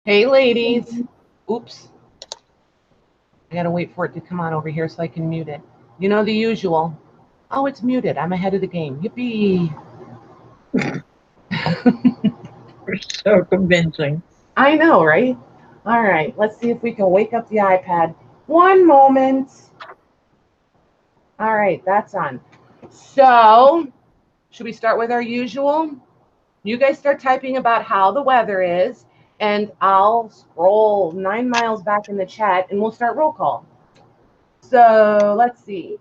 Hey, ladies. Oops. I got to wait for it to come on over here so I can mute it. You know the usual. Oh, it's muted. I'm ahead of the game. Yippee. So convincing. I know, right? All right. Let's see if we can wake up the iPad. One moment. All right. That's on. So, should we start with our usual? You guys start typing about how the weather is, and I'll scroll 9 miles back in the chat and we'll start roll call. So let's see.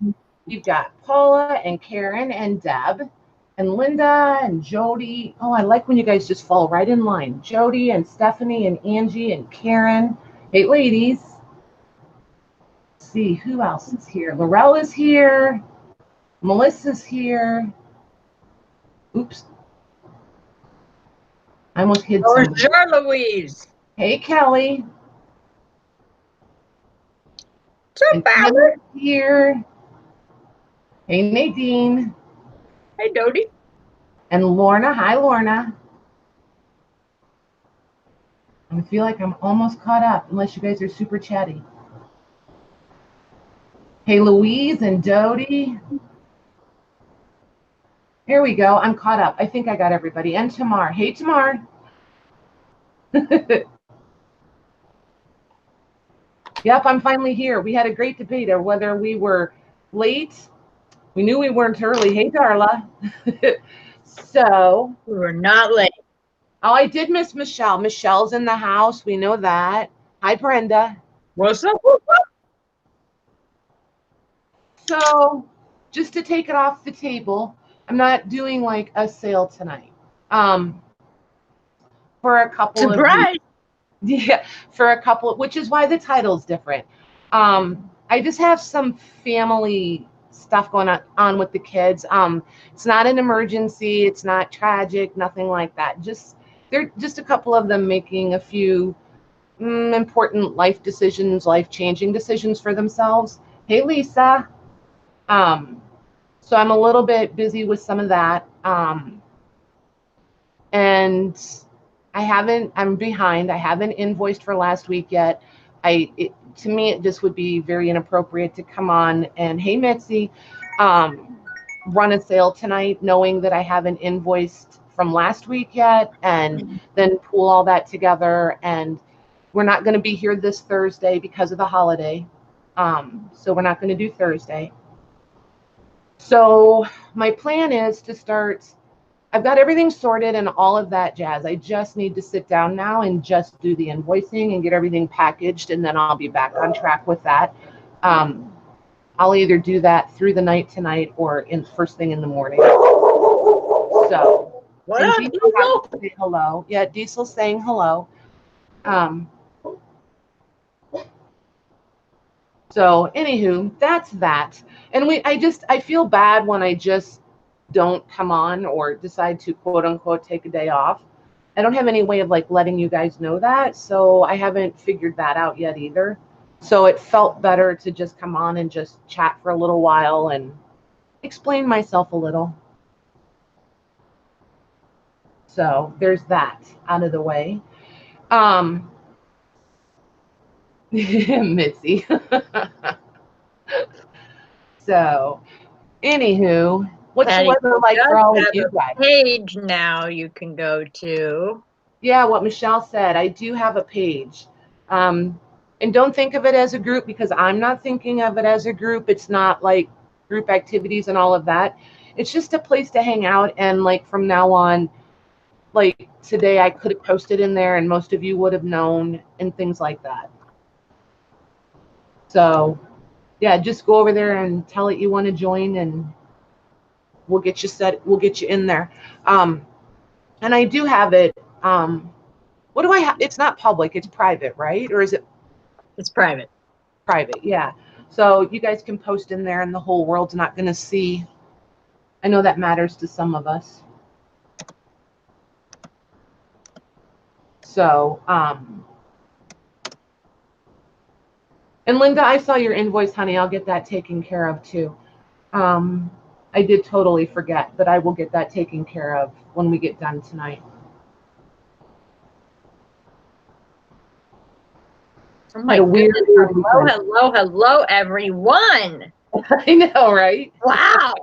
You've got Paula and Karen and Deb and Linda and Jody. Oh, I like when you guys just fall right in line. Jody and Stephanie and Angie and Karen. Hey, ladies. Let's see who else is here. Laurel is here. Melissa's here. Oops. I almost hid somebody. Louise. Hey, Kelly. So Bauer. Here. Hey, Nadine. Hey, Dodie. And Lorna. Hi, Lorna. I feel like I'm almost caught up, unless you guys are super chatty. Hey, Louise and Dodie. Here we go. I'm caught up. I think I got everybody. And Tamar. Hey, Tamar. Yep, I'm finally here. We had a great debate of whether we were late. We knew we weren't early. Hey, Darla. So. We were not late. Oh, I did miss Michelle. Michelle's in the house. We know that. Hi, Brenda. What's up? So, just to take it off the table, I'm not doing like a sale tonight. For a couple Surprise. Yeah, for a couple, which is why the title's different. I just have some family stuff going on with the kids. It's not an emergency. It's not tragic. Nothing like that. They're just a couple of them making a few important life decisions, life-changing decisions for themselves. Hey, Lisa. So I'm a little bit busy with some of that. And I'm behind. I haven't invoiced for last week yet. To me, it just would be very inappropriate to come on and, hey, Mitzi, run a sale tonight, knowing that I haven't invoiced from last week yet, and then pool all that together. And we're not going to be here this Thursday because of the holiday. So we're not going to do Thursday. So my plan is to start. I've got everything sorted and all of that jazz. I just need to sit down now and just do the invoicing and get everything packaged, and then I'll be back on track with that. I'll either do that through the night tonight or in first thing in the morning. So, what up, Diesel? Say hello. Yeah, Diesel's saying hello. So, anywho, that's that. And I feel bad when I just don't come on or decide to quote unquote take a day off. I don't have any way of like letting you guys know that, so I haven't figured that out yet either. So it felt better to just come on and just chat for a little while and explain myself a little. So there's that out of the way. Mitzi. So anywho, what's the weather like for all of you guys? Page now you can go to. Yeah, what Michelle said. I do have a page. And don't think of it as a group, because I'm not thinking of it as a group. It's not like group activities and all of that. It's just a place to hang out. And like from now on, like today, I could have posted in there and most of you would have known and things like that. So yeah, just go over there and tell it you want to join and we'll get you set. We'll get you in there. And I do have it. What do I have? It's not public. It's private, right? Or is it? It's private. Private, yeah. So you guys can post in there and the whole world's not going to see. I know that matters to some of us. So, and Linda, I saw your invoice, honey. I'll get that taken care of too. I did totally forget, but I will get that taken care of when we get done tonight. Oh my Had a weird goodness. Hello, weekend. hello, hello, everyone. I know, right? Wow.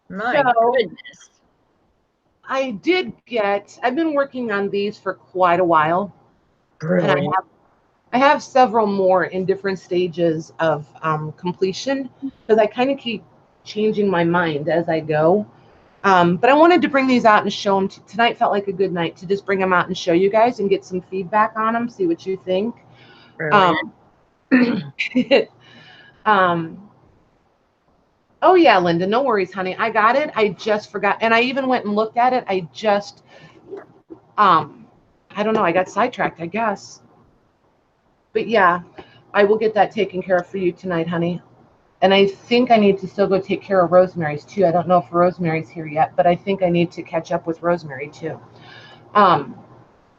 My So goodness. I've been working on these for quite a while. And Brilliant. I have several more in different stages of completion because I kind of keep changing my mind as I go. But I wanted to bring these out and show them. Tonight felt like a good night to just bring them out and show you guys and get some feedback on them, see what you think. Brilliant. Um, oh yeah, Linda, no worries, honey. I got it. I just forgot. And I even went and looked at it. I don't know. I got sidetracked, I guess. But yeah, I will get that taken care of for you tonight, honey. And I think I need to still go take care of Rosemary's too. I don't know if Rosemary's here yet, but I think I need to catch up with Rosemary too. Um,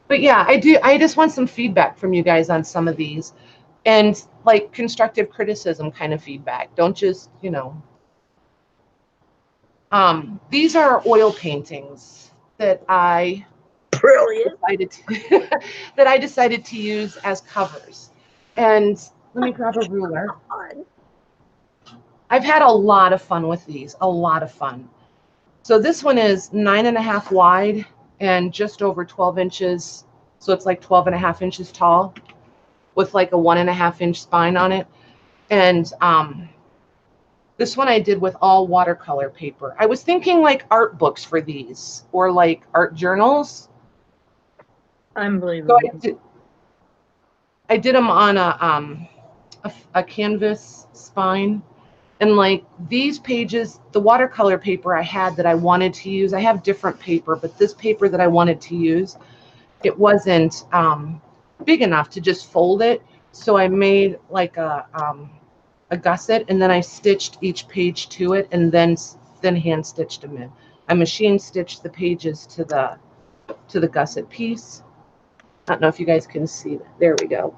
but yeah, I do. I just want some feedback from you guys on some of these, and like constructive criticism kind of feedback. Don't just, these are oil paintings that I Brilliant. decided to use as covers. And let me grab a ruler. I've had a lot of fun with these, a lot of fun. So this one is 9.5 wide and just over 12 inches. So it's like 12.5 inches tall with like a 1.5 inch spine on it. And this one I did with all watercolor paper. I was thinking like art books for these or like art journals. Unbelievable. So I did them on a canvas spine. And like these pages, the watercolor paper I had that I wanted to use, I have different paper, but this paper that I wanted to use, it wasn't big enough to just fold it. So I made like a gusset, and then I stitched each page to it, and then hand stitched them in. I machine stitched the pages to the gusset piece. I don't know if you guys can see that. There we go.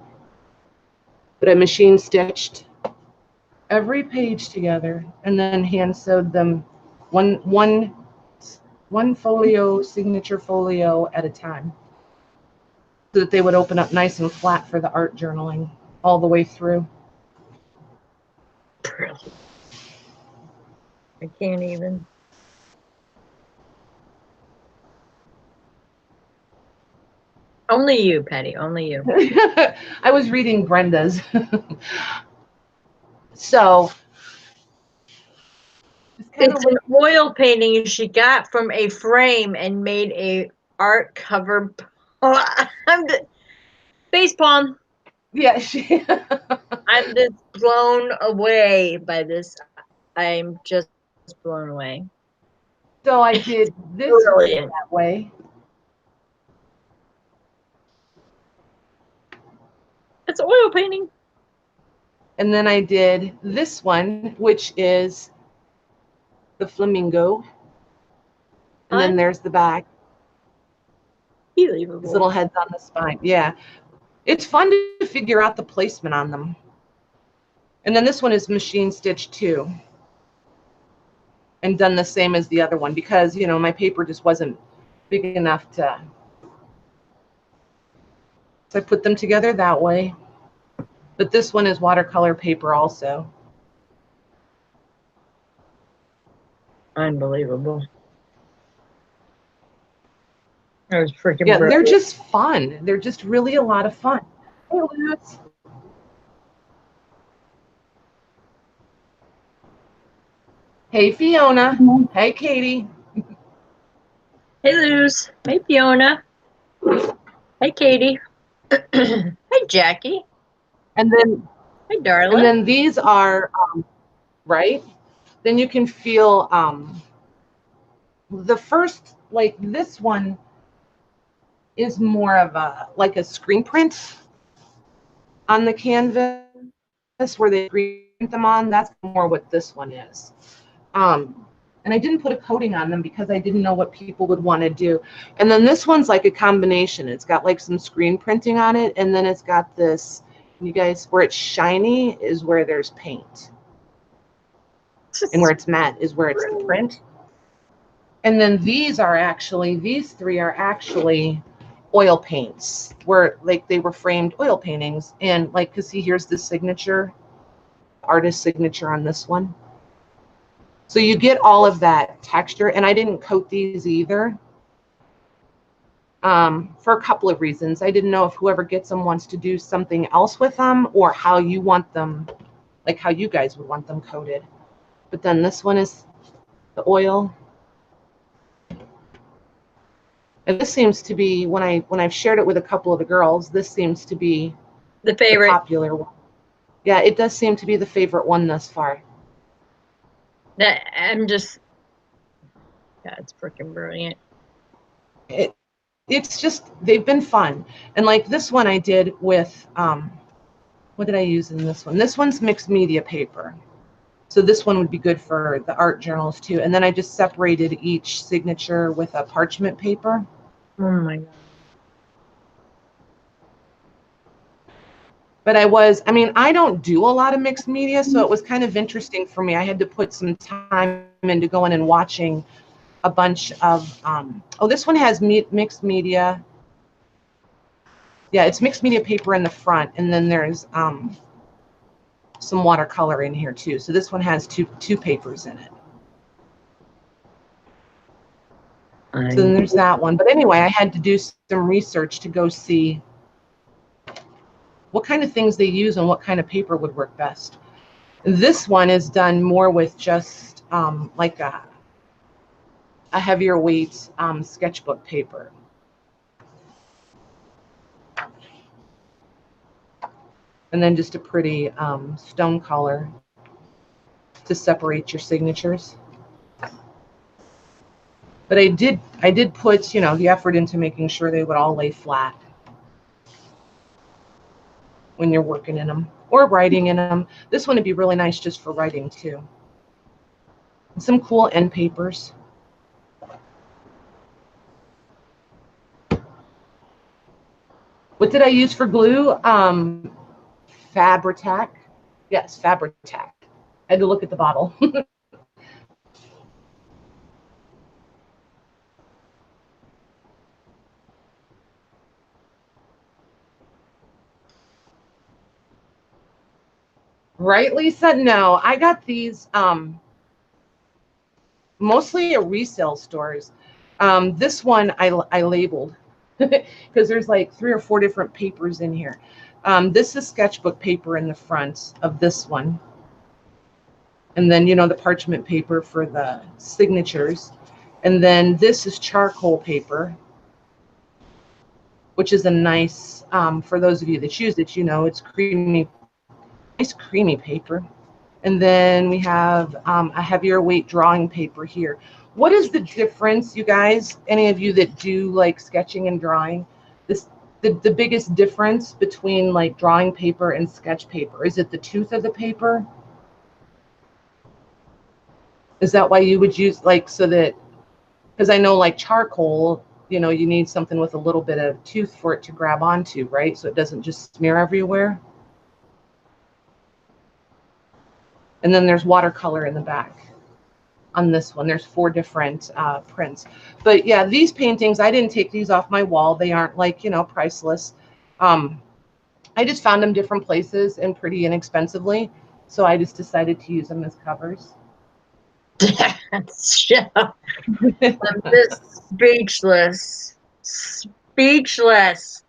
But I machine stitched every page together and then hand sewed them one folio, signature folio at a time, so that they would open up nice and flat for the art journaling all the way through. I can't even. Only you, Patty. Only you. I was reading Brenda's. So it's an oil painting she got from a frame and made a art cover. I'm face palm. Yeah, I'm just blown away by this. I'm just blown away. So I did this Brilliant. that way. It's oil painting. And then I did this one, which is the flamingo. And then there's the back. Unbelievable. These little heads on the spine. Yeah. It's fun to figure out the placement on them. And then this one is machine stitched too. And done the same as the other one because, my paper just wasn't big enough to. So I put them together that way. But this one is watercolor paper also. Unbelievable. That was freaking Yeah, brilliant. they're just fun. They're just really a lot of fun. Hey, Luz. Hey, Fiona. Hey, Katie. Hey, Luz. Hey, Fiona. Hey, Katie. Hey, Jackie. And then, hey, darling. And then these are right. Then you can feel the first, like this one is more of like a screen print on the canvas where they print them on. That's more what this one is. And I didn't put a coating on them because I didn't know what people would want to do. And then this one's like a combination. It's got like some screen printing on it, and then it's got this, you guys, where it's shiny is where there's paint. And where it's matte is where it's the print. And then these three are actually oil paints, where like they were framed oil paintings. And like, cause see, here's the signature, artist signature on this one. So you get all of that texture. And I didn't coat these either. For a couple of reasons. I didn't know if whoever gets them wants to do something else with them, or how you want them, like how you guys would want them coated. But then this one is the oil. And this seems to be, when I've shared it with a couple of the girls, this seems to be The favorite. the popular one. Yeah, it does seem to be the favorite one thus far. That I'm just, that's freaking brilliant. It's just, they've been fun. And like this one I did with, what did I use in this one? This one's mixed media paper. So this one would be good for the art journals too. And then I just separated each signature with a parchment paper. Oh my God. But I don't do a lot of mixed media, so it was kind of interesting for me. I had to put some time into going and watching a bunch of, oh, this one has mixed media. Yeah, it's mixed media paper in the front, and then there's some watercolor in here too. So this one has two papers in it. So then there's that one. But anyway, I had to do some research to go see what kind of things they use and what kind of paper would work best. This one is done more with just like a heavier weight sketchbook paper. And then just a pretty stone color to separate your signatures. But I did put, the effort into making sure they would all lay flat when you're working in them or writing in them. This one would be really nice just for writing too. And some cool end papers. What did I use for glue? Fabri-Tac. Yes, Fabri-Tac. I had to look at the bottle. Right, Lisa? No, I got these mostly at resale stores. This one I labeled because there's like 3 or 4 different papers in here. This is sketchbook paper in the front of this one. And then, the parchment paper for the signatures. And then this is charcoal paper, which is a nice, for those of you that use it, it's creamy, nice creamy paper. And then we have a heavier weight drawing paper here. What is the difference, you guys, any of you that do like sketching and drawing, the biggest difference between like drawing paper and sketch paper? Is it the tooth of the paper? Is that why you would use so that, because I know like charcoal, you need something with a little bit of tooth for it to grab onto, right? So it doesn't just smear everywhere. And then there's watercolor in the back on this one. There's 4 different prints. But yeah, these paintings, I didn't take these off my wall. They aren't priceless. I just found them different places and pretty inexpensively. So I just decided to use them as covers. I'm just speechless. Speechless.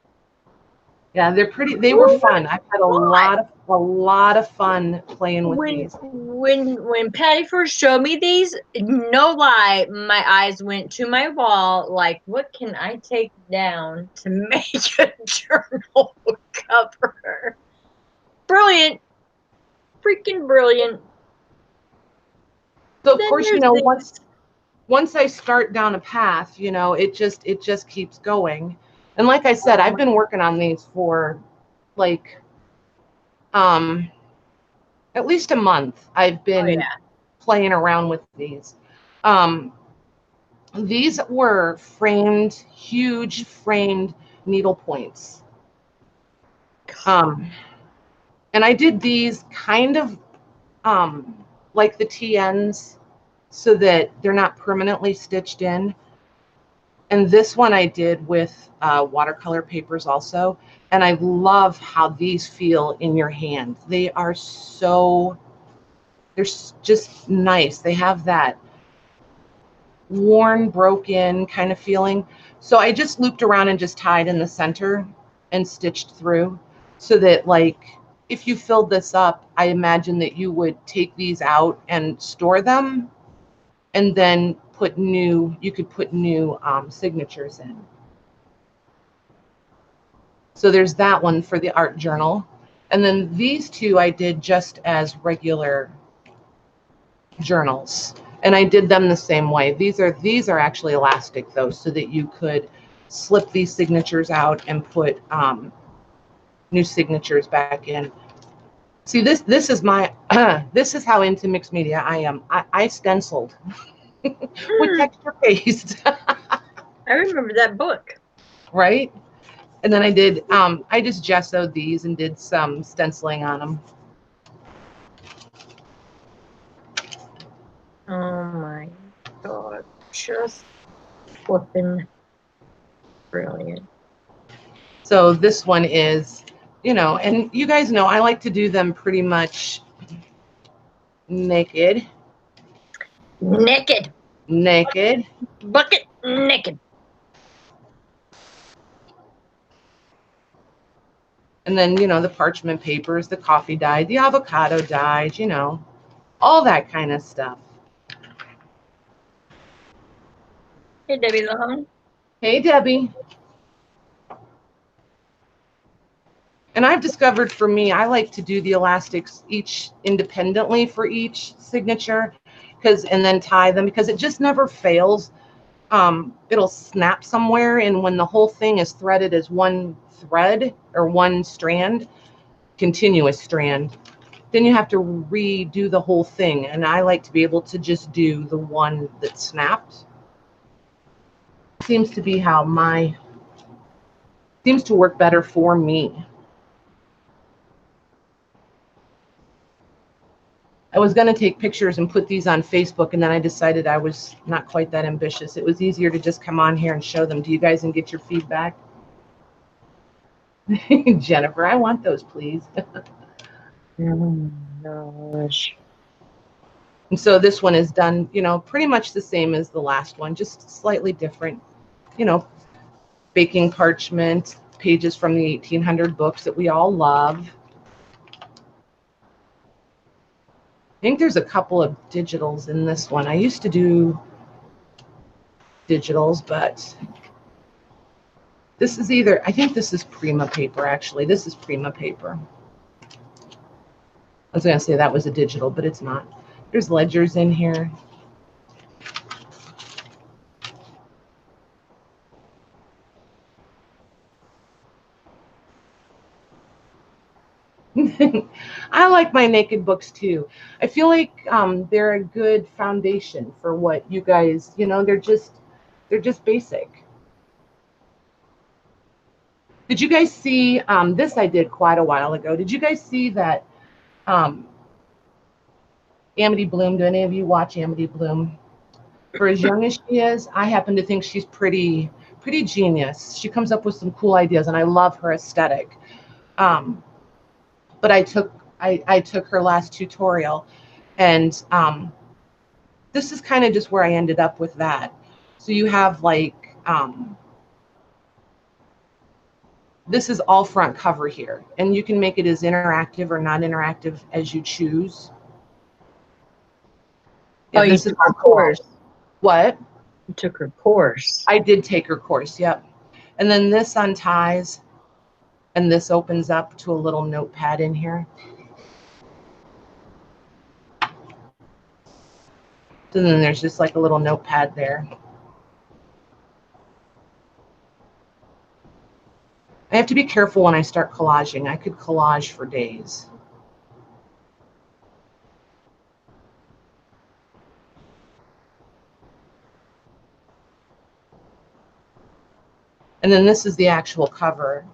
Yeah, they're pretty. They were fun. I've had a lot of fun playing with these. When Patty first showed me these, no lie, my eyes went to my wall. Like, what can I take down to make a journal cover? Brilliant, freaking brilliant. So of course, once I start down a path, it just keeps going. And like I said, I've been working on these for like at least a month. I've been playing around with these. These were huge framed needle points. And I did these kind of like the TNs. so that they're not permanently stitched in. And this one I did with watercolor papers also. And I love how these feel in your hand. They are so, they're just nice. They have that worn, broken kind of feeling. So I just looped around and just tied in the center and stitched through, so that, like, if you filled this up, I imagine that you would take these out and store them, and then put new, you could put new signatures in. So there's that one for the art journal. And then these two I did just as regular journals. And I did them the same way. These are actually elastic though, so that you could slip these signatures out and put new signatures back in. See, this is my this is how into mixed media I am. I stenciled with texture paste. I remember that book. Right? And then I did I just gessoed these and did some stenciling on them. Oh my God, just flipping brilliant. So this one is, you know, and you guys know I like to do them pretty much naked. Naked. Naked. Bucket naked. And then, you know, the parchment papers, the coffee dye, the avocado dyes, you know, all that kind of stuff. Hey, Debbie Long. Hey, Debbie. And I've discovered, for me, I like to do the elastics each independently for each signature, and then tie them, because it just never fails. It'll snap somewhere, and when the whole thing is threaded as one thread or one strand, continuous strand, then you have to redo the whole thing. And I like to be able to just do the one that snapped. Seems to be how seems to work better for me. I was going to take pictures and put these on Facebook, and then I decided I was not quite that ambitious. It was easier to just come on here and show them to you guys and get your feedback. Jennifer, I want those, please. Oh gosh. And so this one is done, you know, pretty much the same as the last one, just slightly different, you know, baking parchment, pages from the 1800 books that we all love. I think there's a couple of digitals in this one. I used to do digitals, but this is either, I think this is Prima paper, actually. This is Prima paper. I was going to say that was a digital, but it's not. There's ledgers in here. I like my naked books too. I feel like they're a good foundation for what you guys, you know, they're just basic. Did you guys see this? I did quite a while ago. Did you guys see that Amity Bloom? Do any of you watch Amity Bloom? For as young as she is, I happen to think she's pretty genius. She comes up with some cool ideas, and I love her aesthetic. But I took her last tutorial, and this is kind of just where I ended up with that. So you have like this is all front cover here, and you can make it as interactive or not interactive as you choose. Yeah, you took her course. What? You took her course. I did take her course, yep. And then this unties, and this opens up to a little notepad in here. And then there's just like a little notepad there. I have to be careful when I start collaging. I could collage for days. And then this is the actual cover.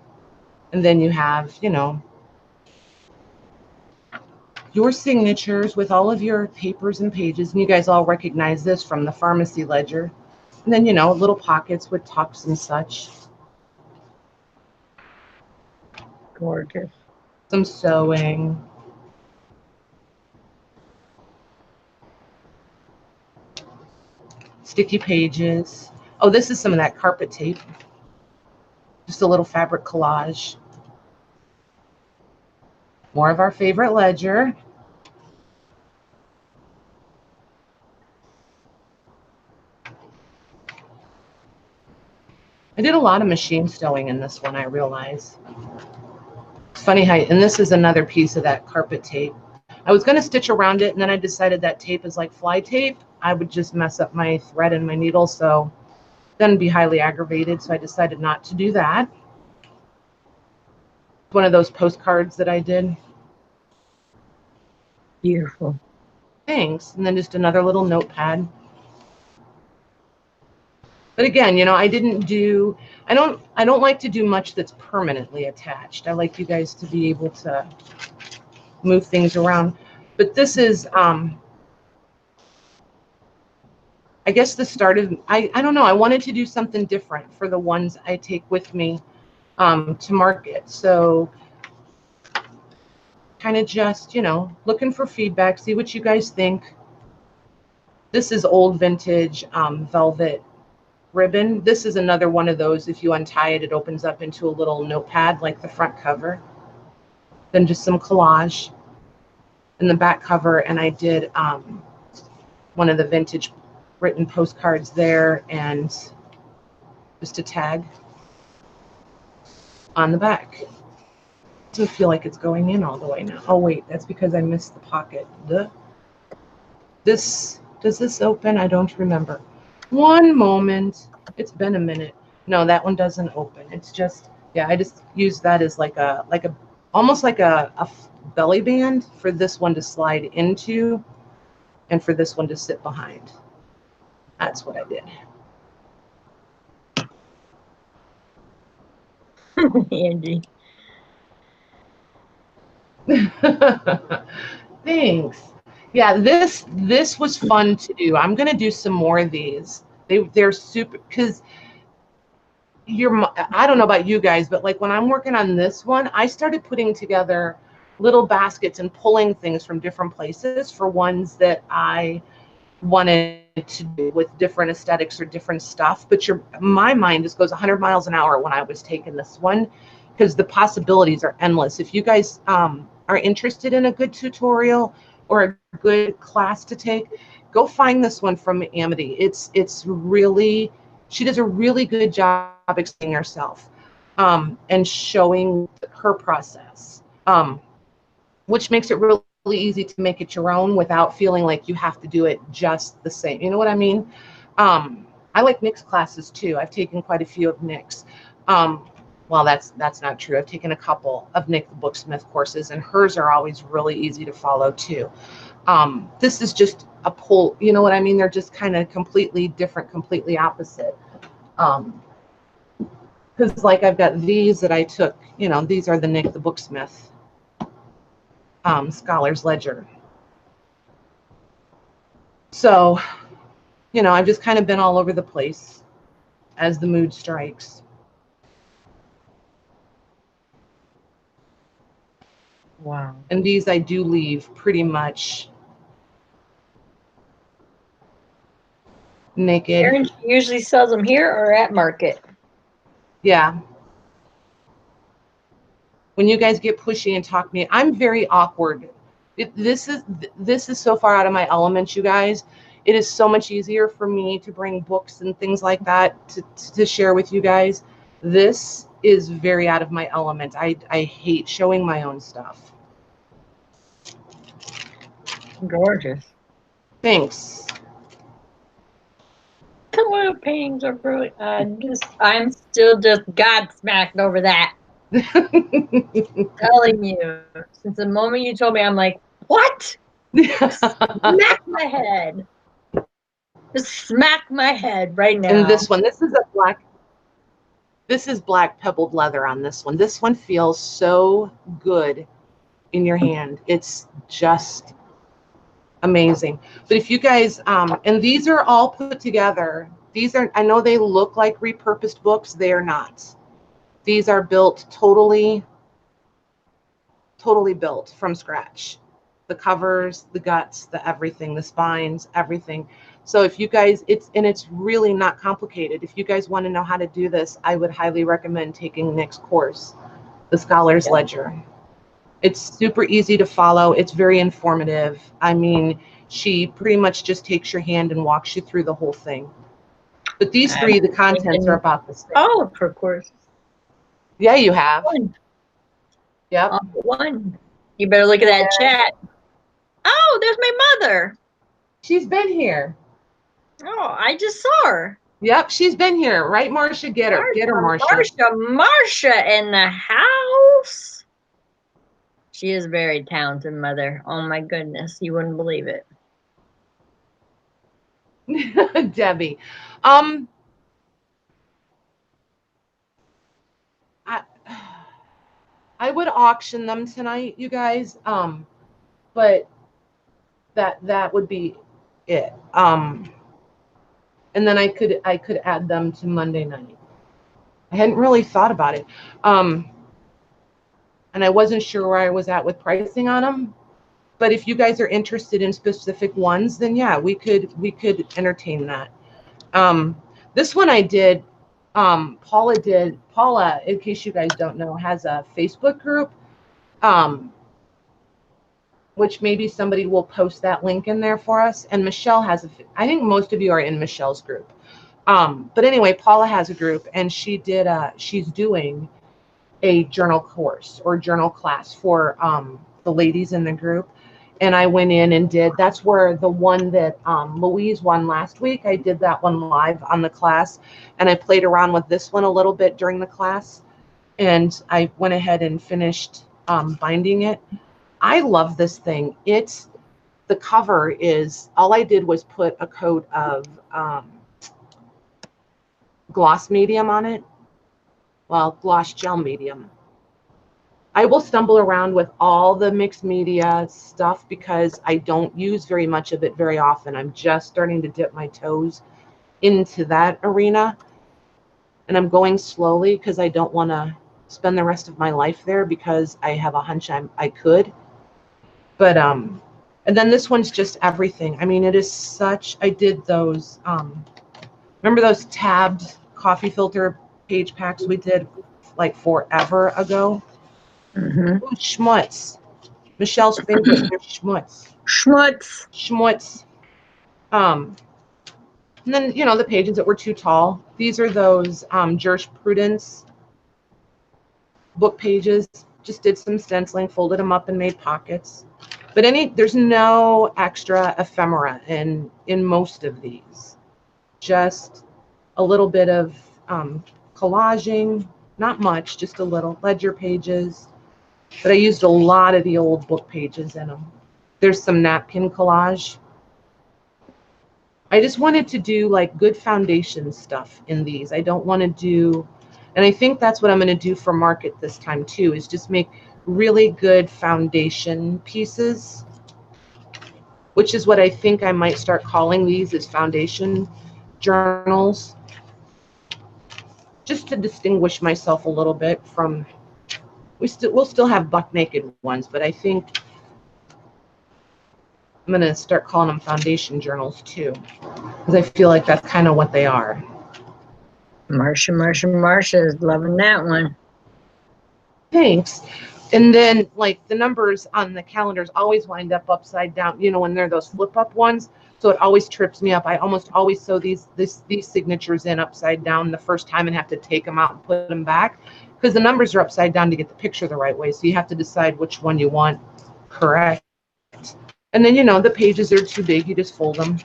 And then you have, you know, your signatures with all of your papers and pages. And you guys all recognize this from the pharmacy ledger. And then, you know, little pockets with tucks and such. Gorgeous. Some sewing. Sticky pages. Oh, this is some of that carpet tape. Just a little fabric collage. More of our favorite ledger. I did a lot of machine sewing in this one, I realize. It's funny how, and this is another piece of that carpet tape. I was going to stitch around it, and then I decided that tape is like fly tape. I would just mess up my thread and my needle, so then be highly aggravated, so I decided not to do that. One of those postcards that I did. Beautiful. Thanks. And then just another little notepad. But again, you know, I don't like to do much that's permanently attached. I like you guys to be able to move things around. But this is, I guess the start of, I don't know, I wanted to do something different for the ones I take with me to market. So kind of just, you know, looking for feedback, see what you guys think. This is old vintage velvet ribbon. This is another one of those, if you untie it, it opens up into a little notepad like the front cover. Then just some collage in the back cover, and I did one of the vintage written postcards there and just a tag on the back. Doesn't feel like it's going in all the way now. Oh wait, that's because I missed the pocket. Does this open? I don't remember. One moment. It's been a minute. No, that one doesn't open. It's just, yeah, I just use that as like a almost like a belly band for this one to slide into and for this one to sit behind. That's what I did. Angie. Thanks. Yeah, this was fun to do. I'm gonna do some more of these. They're super, because I don't know about you guys, but like when I'm working on this one, I started putting together little baskets and pulling things from different places for ones that I wanted to do with different aesthetics or different stuff. But my mind just goes 100 miles an hour when I was taking this one, because the possibilities are endless. If you guys are interested in a good tutorial or a good class to take, go find this one from Amity. It's really, she does a really good job explaining herself and showing her process, which makes it really easy to make it your own without feeling like you have to do it just the same. You know what I mean? I like Nick's classes too. I've taken quite a few of Nick's. Well, that's not true. I've taken a couple of Nick the Booksmith courses, and hers are always really easy to follow too. This is just a pull, you know what I mean? They're just kind of completely different, completely opposite. Because like I've got these that I took, you know, these are the Nick the Booksmith Scholar's Ledger. So, you know, I've just kind of been all over the place as the mood strikes. Wow. And these I do leave pretty much naked. Erin usually sells them here or at market. Yeah. When you guys get pushy and talk to me, I'm very awkward. This is so far out of my element, you guys. It is so much easier for me to bring books and things like that to share with you guys. This is very out of my element. I hate showing my own stuff. Gorgeous. Thanks. Hello, paintings are brilliant. I'm still just godsmacked over that. Telling you, since the moment you told me, I'm like, what? Smack my head. Just smack my head right now. And this one, this is black pebbled leather on this one. This one feels so good in your hand. It's just amazing. But if you guys, and these are all put together. These are, I know they look like repurposed books. They are not. These are built totally built from scratch. The covers, the guts, the everything, the spines, everything. So if you guys, it's really not complicated. If you guys want to know how to do this, I would highly recommend taking Nick's course, the Scholar's Ledger. It's super easy to follow. It's very informative. I mean, she pretty much just takes your hand and walks you through the whole thing. But these three, the contents are about the same. Oh, for course. Yeah, you have. One. Yep. One. You better look at that chat. Oh, there's my mother. She's been here. Oh, I just saw her. Yep, she's been here. Right, Marcia? Get her. Get her, Marcia. Marcia in the house. She is very talented, mother. Oh, my goodness. You wouldn't believe it. Debbie. I would auction them tonight, you guys. But that would be it. And then I could add them to Monday night. I hadn't really thought about it. And I wasn't sure where I was at with pricing on them. But if you guys are interested in specific ones, then yeah, we could entertain that. This one I did. Paula, in case you guys don't know, has a Facebook group, which maybe somebody will post that link in there for us. And Michelle has I think most of you are in Michelle's group. But anyway, Paula has a group, and she's doing a journal course or journal class for the ladies in the group. And I went in and that's where the one that Louise won last week, I did that one live on the class, and I played around with this one a little bit during the class, and I went ahead and finished binding it. I love this thing. The cover is, all I did was put a coat of gloss medium on it. Well, gloss gel medium. I will stumble around with all the mixed media stuff because I don't use very much of it very often. I'm just starting to dip my toes into that arena. And I'm going slowly because I don't want to spend the rest of my life there, because I have a hunch I could. But, and then this one's just everything. I mean, it is such, I did those, remember those tabbed coffee filter page packs we did like forever ago? Mm-hmm. Ooh, schmutz. Michelle's favorite. Schmutz. Schmutz. And then, you know, the pages that were too tall. These are those jurisprudence book pages. Just did some stenciling, folded them up, and made pockets. But there's no extra ephemera in most of these. Just a little bit of collaging, not much, just a little. Ledger pages. But I used a lot of the old book pages in them. There's some napkin collage. I just wanted to do like good foundation stuff in these. I don't want to do, and I think that's what I'm going to do for market this time too, is just make really good foundation pieces, which is what I think I might start calling these, is foundation journals, just to distinguish myself a little bit from, we'll still have buck naked ones, but I think I'm going to start calling them foundation journals too, because I feel like that's kind of what they are. Marcia is loving that one. Thanks. And then, like, the numbers on the calendars always wind up upside down, you know, when they're those flip up ones. So it always trips me up. I almost always sew these signatures in upside down the first time and have to take them out and put them back, because the numbers are upside down to get the picture the right way. So you have to decide which one you want correct. And then, you know, the pages are too big. You just fold them.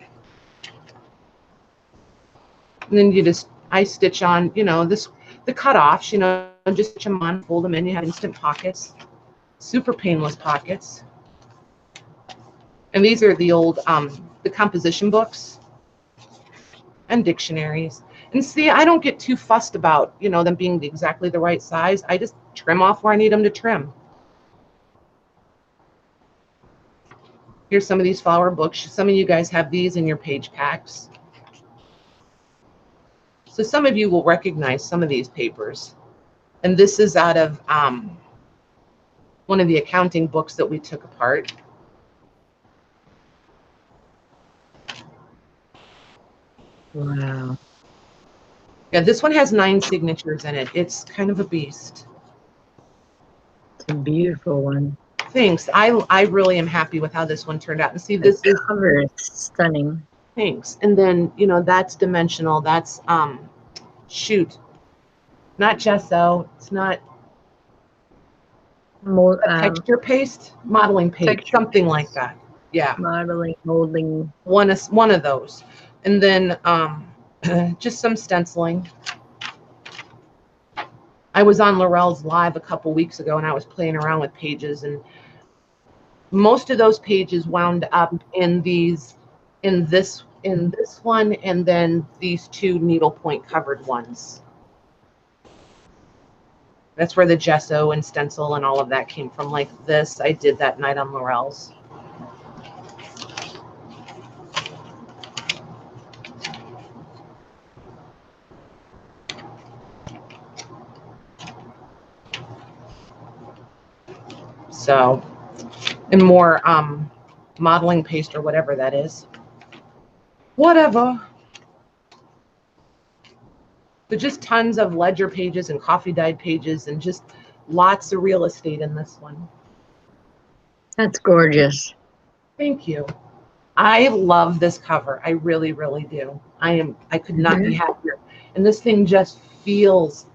And then I stitch on, you know, the cutoffs, you know, just stitch them on, fold them in. You have instant pockets, super painless pockets. And these are the old, the composition books and dictionaries. And see, I don't get too fussed about, you know, them being exactly the right size. I just trim off where I need them to trim. Here's some of these flower books. Some of you guys have these in your page packs. So some of you will recognize some of these papers. And this is out of one of the accounting books that we took apart. Wow. Yeah, this one has 9 signatures in it. It's kind of a beast. It's a beautiful one. Thanks. I really am happy with how this one turned out. And see, this is cover is stunning. Thanks. And then, you know, that's dimensional. That's shoot. Not gesso. It's not texture paste, modeling paste, something paste. Like that. Yeah. Modeling, molding. One of those. And then just some stenciling. I was on Laurel's live a couple weeks ago and I was playing around with pages, and most of those pages wound up in this one, and then these 2 needlepoint covered ones. That's where the gesso and stencil and all of that came from. Like this, I did that night on Laurel's. So, and more modeling paste or whatever that is. Whatever. But just tons of ledger pages and coffee dyed pages and just lots of real estate in this one. That's gorgeous. Thank you. I love this cover. I really, really do. I could not be happier. And this thing just feels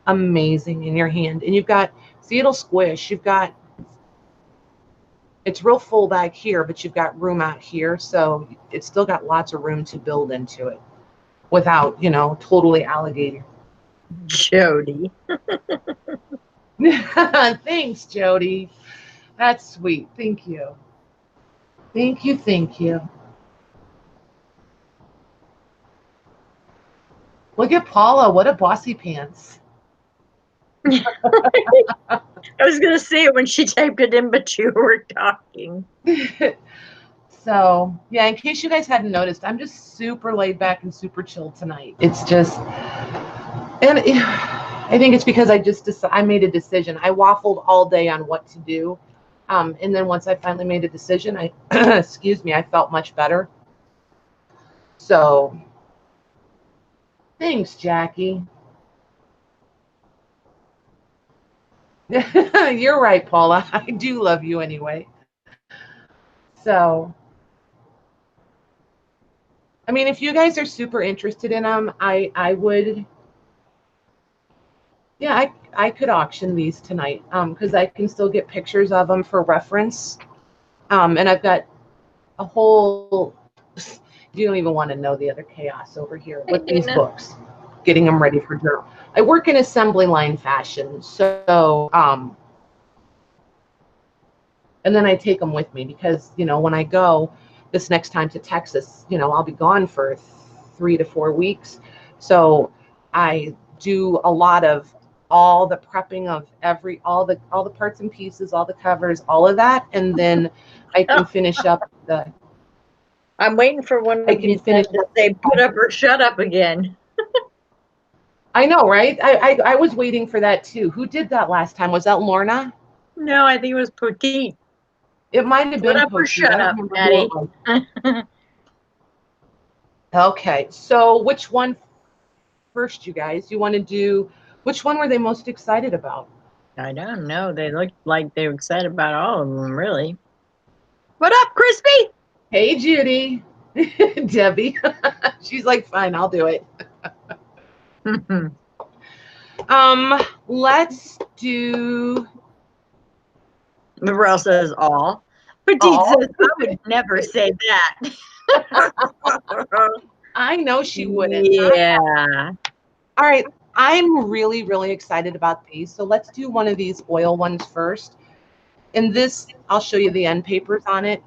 amazing in your hand. And you've got, see, it'll squish. You've got, it's real full back here, but you've got room out here. So it's still got lots of room to build into it without, you know, totally alligator. Jody. Thanks, Jody. That's sweet. Thank you. Thank you. Thank you. Look at Paula. What a bossy pants. I was going to say it when she typed it in, but you were talking. So, yeah, in case you guys hadn't noticed, I'm just super laid back and super chill tonight. It's just, and I think it's because I made a decision. I waffled all day on what to do. And then once I finally made a decision, excuse me, I felt much better. So, thanks, Jackie. You're right, Paula. I do love you anyway. So, I mean, if you guys are super interested in them, I would, yeah, I could auction these tonight because I can still get pictures of them for reference. And I've got a whole, you don't even want to know the other chaos over here with these books, getting them ready for journal. I work in assembly line fashion, so, and then I take them with me because, you know, when I go this next time to Texas, you know, I'll be gone for 3 to 4 weeks. So I do a lot of all the prepping of all the parts and pieces, all the covers, all of that. And then I can finish up the, I'm waiting for one of you to say put up or shut up again. I know, right? I was waiting for that too. Who did that last time? Was that Lorna? No, I think it was Poteet. It might have been Put up or shut up, Daddy. Okay, so which one first, you guys? You want to do, which one were they most excited about? I don't know. They looked like they were excited about all of them, really. What up, Crispy? Hey, Judy. Debbie. She's like, fine, I'll do it. Let's do. Laurel says all. Petite says, I would never say that. I know she wouldn't. Yeah. All right. I'm really, really excited about these. So let's do one of these oil ones first. And this, I'll show you the end papers on it.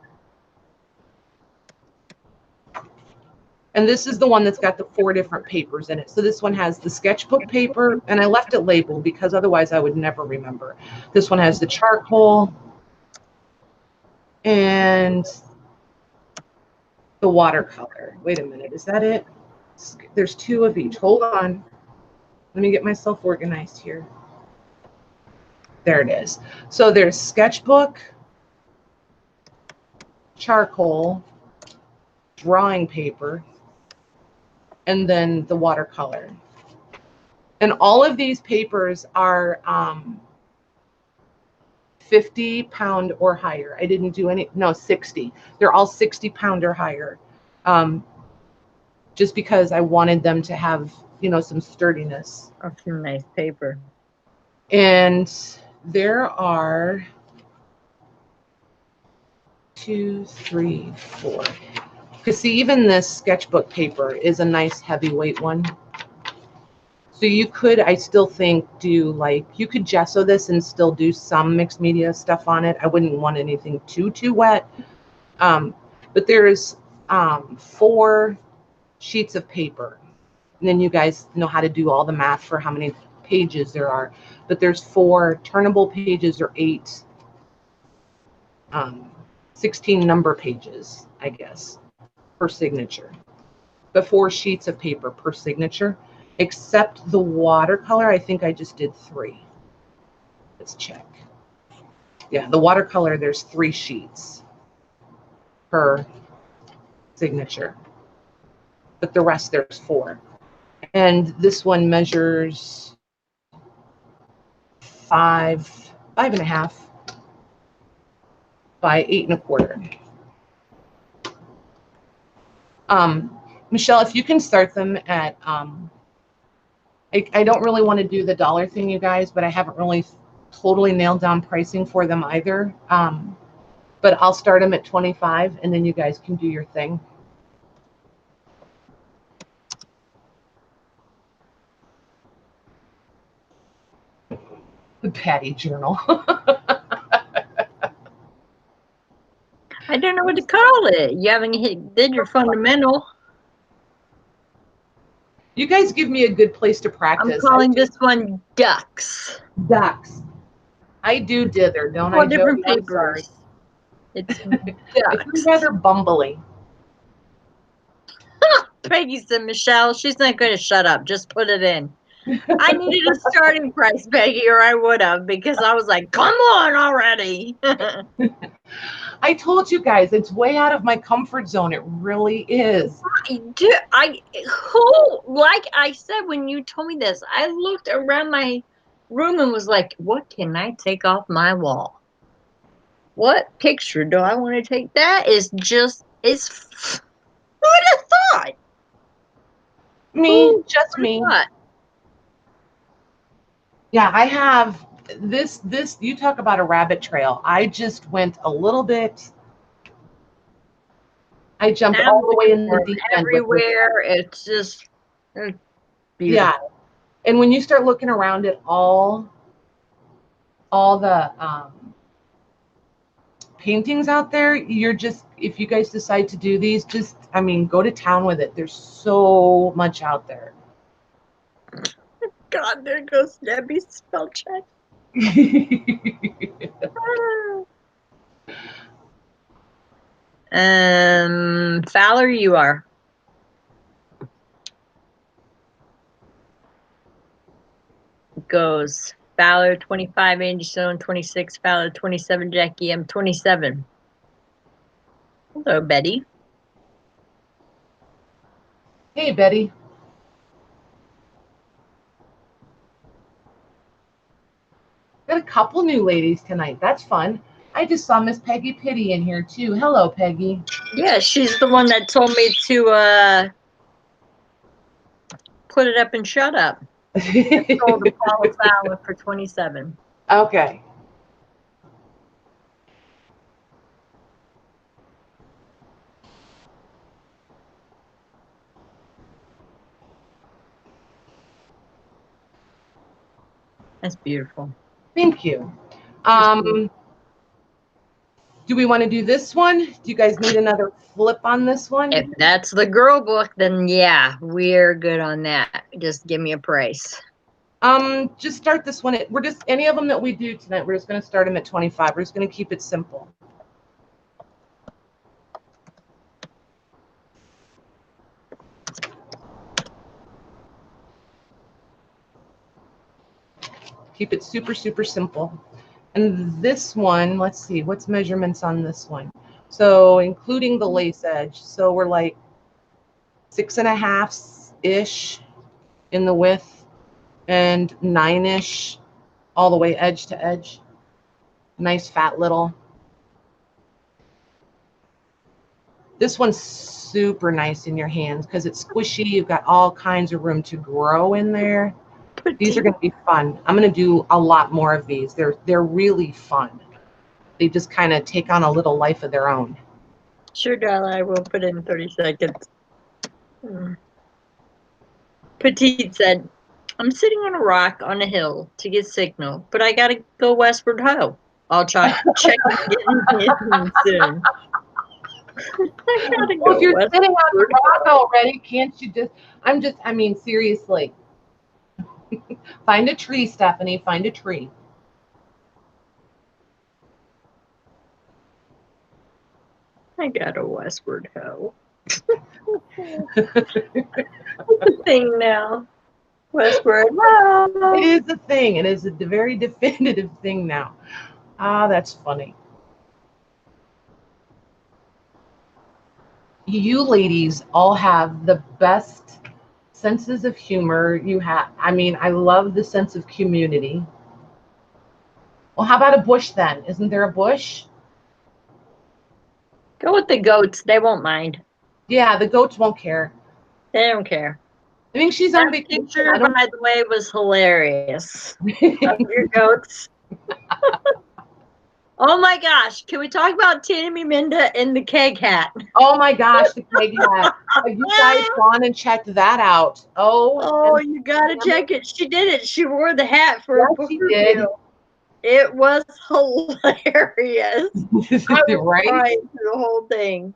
And this is the one that's got the 4 different papers in it. So this one has the sketchbook paper, and I left it labeled because otherwise I would never remember. This one has the charcoal. and the watercolor. Wait a minute, is that it? There's 2 of each. Hold on. Let me get myself organized here. There it is. So there's sketchbook, charcoal, drawing paper, and then the watercolor. And all of these papers are 50-pound or higher. I didn't do any, no, 60. They're all 60-pound or higher. Just because I wanted them to have, you know, some sturdiness. That's some nice paper. And there are 2, 3, 4. Because see, even this sketchbook paper is a nice heavyweight one. So you could, I still think, do like, you could gesso this and still do some mixed media stuff on it. I wouldn't want anything too wet. But there's 4 sheets of paper. And then you guys know how to do all the math for how many pages there are. But there's 4 turnable pages or 8 16 number pages, I guess, per signature. But 4 sheets of paper per signature, except the watercolor. I think I just did 3. Let's check. Yeah, the watercolor, there's 3 sheets per signature. But the rest, there's 4. And this one measures 5.5 by 8 1/4. Michelle, if you can start them at, I don't really want to do the dollar thing, you guys, but I haven't really totally nailed down pricing for them either. But I'll start them at 25 and then you guys can do your thing. The Patty Journal. I don't know what to call it. You haven't did your fundamental. You guys give me a good place to practice. I'm calling this one ducks. Ducks. I do dither, don't 4 I? different papers. It's ducks. It's rather bumbly. Peggy said, Michelle, she's not going to shut up. Just put it in. I needed a starting price, Peggy, or I would have, because I was like, come on already. I told you guys, it's way out of my comfort zone. It really is. Like I said, when you told me this, I looked around my room and was like, what can I take off my wall? What picture do I want to take? That is just, who would have thought? Me, just me. Yeah, I have this, you talk about a rabbit trail. I just went a little bit, I jumped all the way in the deep end. Everywhere, it's just beautiful. Yeah, and when you start looking around at all the paintings out there, you're just, if you guys decide to do these, just, I mean, go to town with it. There's so much out there. God, there goes Debbie's spell check. Fowler, you are. It goes Fowler 25, Angie Stone 26, Fowler 27, Jackie M 27. Hello, Betty. Hey, Betty. Got a couple new ladies tonight. That's fun. I just saw Miss Peggy Pitty in here too. Hello, Peggy. Yeah, she's the one that told me to put it up and shut up. I told her Paula Fowler for 27. Okay. That's beautiful. Thank you. Do we want to do this one? Do you guys need another flip on this one? If that's the girl book, then yeah, we're good on that. Just give me a price. Just start this one. We're just, any of them that we do tonight, we're just going to start them at 25. We're just going to keep it simple. Keep it super, super simple. And this one, let's see, what's measurements on this one? So including the lace edge. So we're like 6.5-ish in the width and 9-ish all the way edge to edge. Nice fat little. This one's super nice in your hands because it's squishy. You've got all kinds of room to grow in there. These are going to be fun. I'm going to do a lot more of these. They're really fun. They just kind of take on a little life of their own. Sure, darling. I will put in 30 seconds. Petite said, I'm sitting on a rock on a hill to get signal, but I got to go westward ho. I'll check again soon. Well, if you're sitting on the rock already, can't you just, I mean, seriously. Find a tree, Stephanie. Find a tree. I got a westward ho. It's a thing now. Westward ho. It is a thing. It is a very definitive thing now. Ah, that's funny. You ladies all have the best senses of humor. You have, I mean, I love the sense of community. Well, how about a bush then? Isn't there a bush? Go with the goats. They won't mind. Yeah, the goats won't care. They don't care. I mean, she's on vacation. Picture, by the way, was hilarious. Of your goats. Oh my gosh. Can we talk about Tammy Minda and the keg hat? Oh my gosh, the keg hat. Have you guys gone and checked that out? Oh, you gotta check it. She did it. She wore the hat for a book review. It was hilarious. I was crying through the whole thing.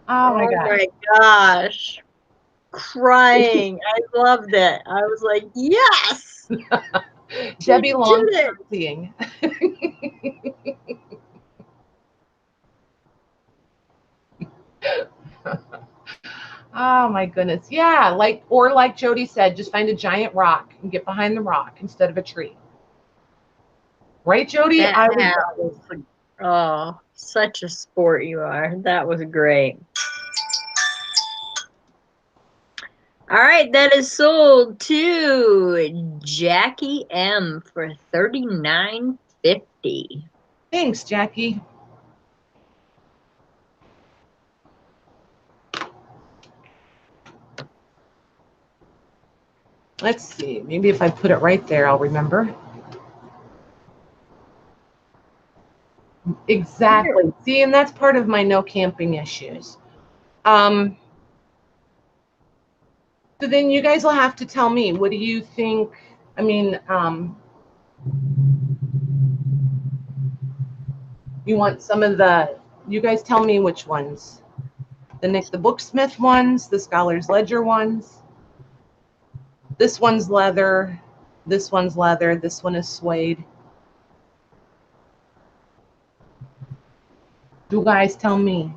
Oh my gosh. My gosh. Crying. I loved it. I was like, yes. Debbie Long seeing. Oh my goodness. Yeah, like Jody said, just find a giant rock and get behind the rock instead of a tree. Right, Jody? Oh, such a sport you are. That was great. All right, that is sold to Jackie M for $39.50. Thanks, Jackie. Let's see. Maybe if I put it right there, I'll remember. Exactly. See, and that's part of my no camping issues. So then you guys will have to tell me, what do you think? I mean, you want some of you guys tell me which ones. The Nick the Booksmith ones, the Scholar's Ledger ones. This one's leather. This one's leather. This one is suede. You guys tell me.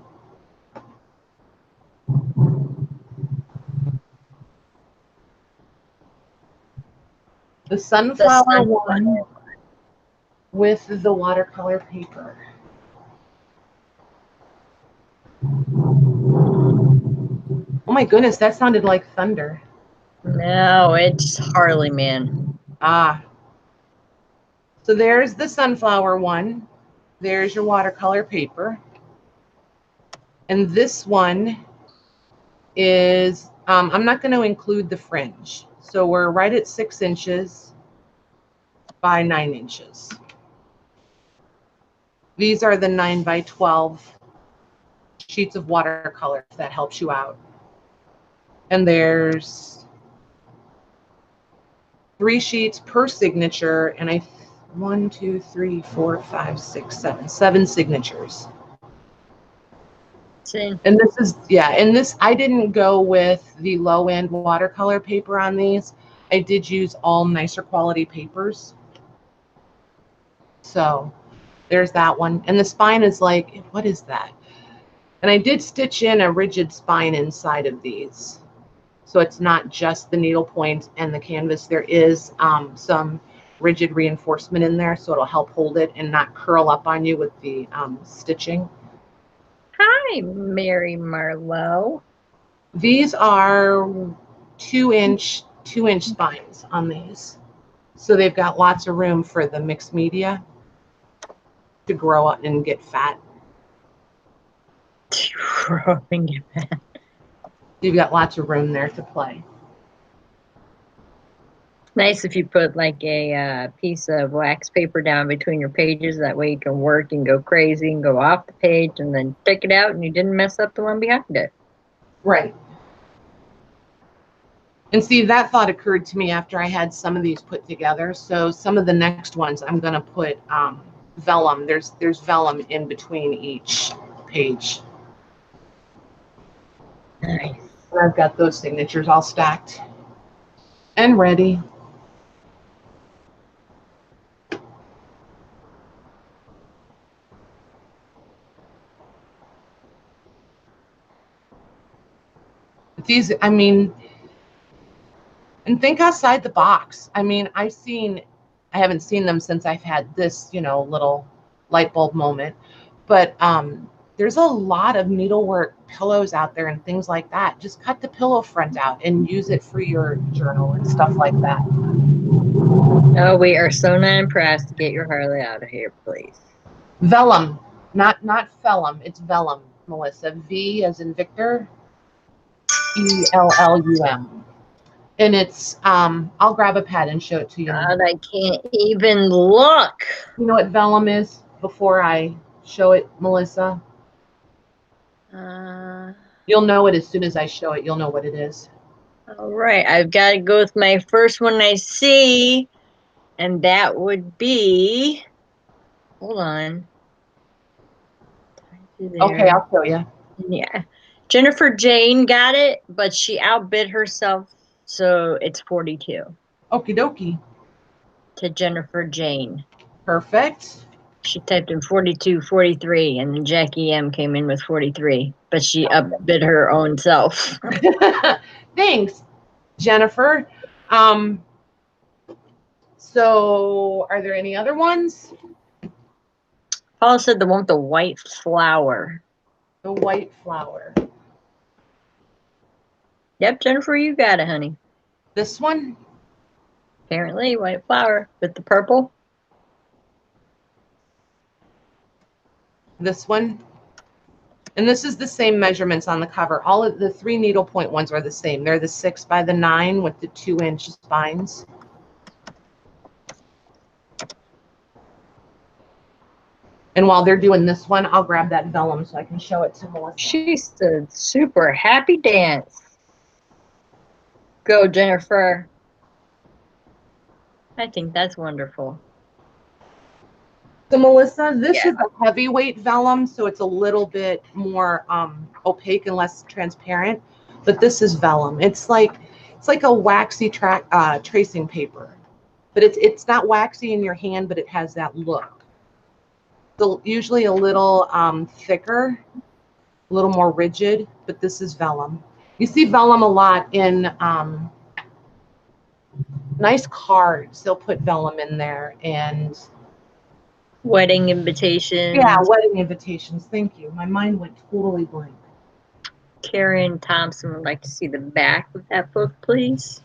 The sunflower one with the watercolor paper. Oh my goodness, that sounded like thunder. No, it's Harley, man. Ah. So there's the sunflower one. There's your watercolor paper. And this one is, I'm not going to include the fringe. So we're right at 6 inches by 9 inches. These are the 9 by 12 sheets of watercolor, if that helps you out. And there's 3 sheets per signature, and 1, 2, 3, 4, 5, 6, 7 signatures. Same. And this is, yeah, and this, I didn't go with the low end watercolor paper on these. I did use all nicer quality papers. So there's that one. And the spine is like, what is that? And I did stitch in a rigid spine inside of these. So it's not just the needle point and the canvas. There is some rigid reinforcement in there, so it'll help hold it and not curl up on you with the stitching. Hi, Mary Marlowe. These are 2-inch spines on these. So they've got lots of room for the mixed media to grow up and get fat. Grow up and get fat. You've got lots of room there to play. Nice if you put like a piece of wax paper down between your pages. That way you can work and go crazy and go off the page and then take it out and you didn't mess up the one behind it. Right. And see, that thought occurred to me after I had some of these put together. So some of the next ones, I'm going to put vellum. There's vellum in between each page. Nice. And I've got those signatures all stacked and ready. These, I mean, and think outside the box. I mean, I haven't seen them since I've had this, little light bulb moment, but there's a lot of needlework pillows out there and things like that. Just cut the pillow front out and use it for your journal and stuff like that. Oh, we are so not impressed. Get your Harley out of here, please. Vellum, not vellum. It's vellum, Melissa. V as in Victor, ELLUM. And it's, I'll grab a pad and show it to you. God, I can't even look. You know what vellum is before I show it, Melissa? You'll know it as soon as I show it. You'll know what it is. All right. I've got to go with my first one I see. And that would be, hold on. Okay, I'll show you. Yeah. Jennifer Jane got it, but she outbid herself, so it's 42. Okie dokie. To Jennifer Jane. Perfect. She typed in 42, 43, and then Jackie M came in with 43, but she outbid her own self. Thanks, Jennifer. So are there any other ones? Paula said the one with the white flower. The white flower. Yep, Jennifer, you got it, honey. This one? Apparently, white flower with the purple. This one? And this is the same measurements on the cover. All of the 3 needlepoint ones are the same. They're the 6 by the 9 with the 2-inch spines. And while they're doing this one, I'll grab that vellum so I can show it to Melissa. She's a super happy dance. Go, Jennifer. I think that's wonderful. So Melissa, this is a heavyweight vellum, so it's a little bit more opaque and less transparent. But this is vellum. It's like a waxy tracing paper, but it's not waxy in your hand, but it has that look. So usually a little thicker, a little more rigid, but this is vellum. You see vellum a lot in nice cards. They'll put vellum in there, and wedding invitations. Yeah, wedding invitations. Thank you. My mind went totally blank. Karen Thompson would like to see the back of that book, please.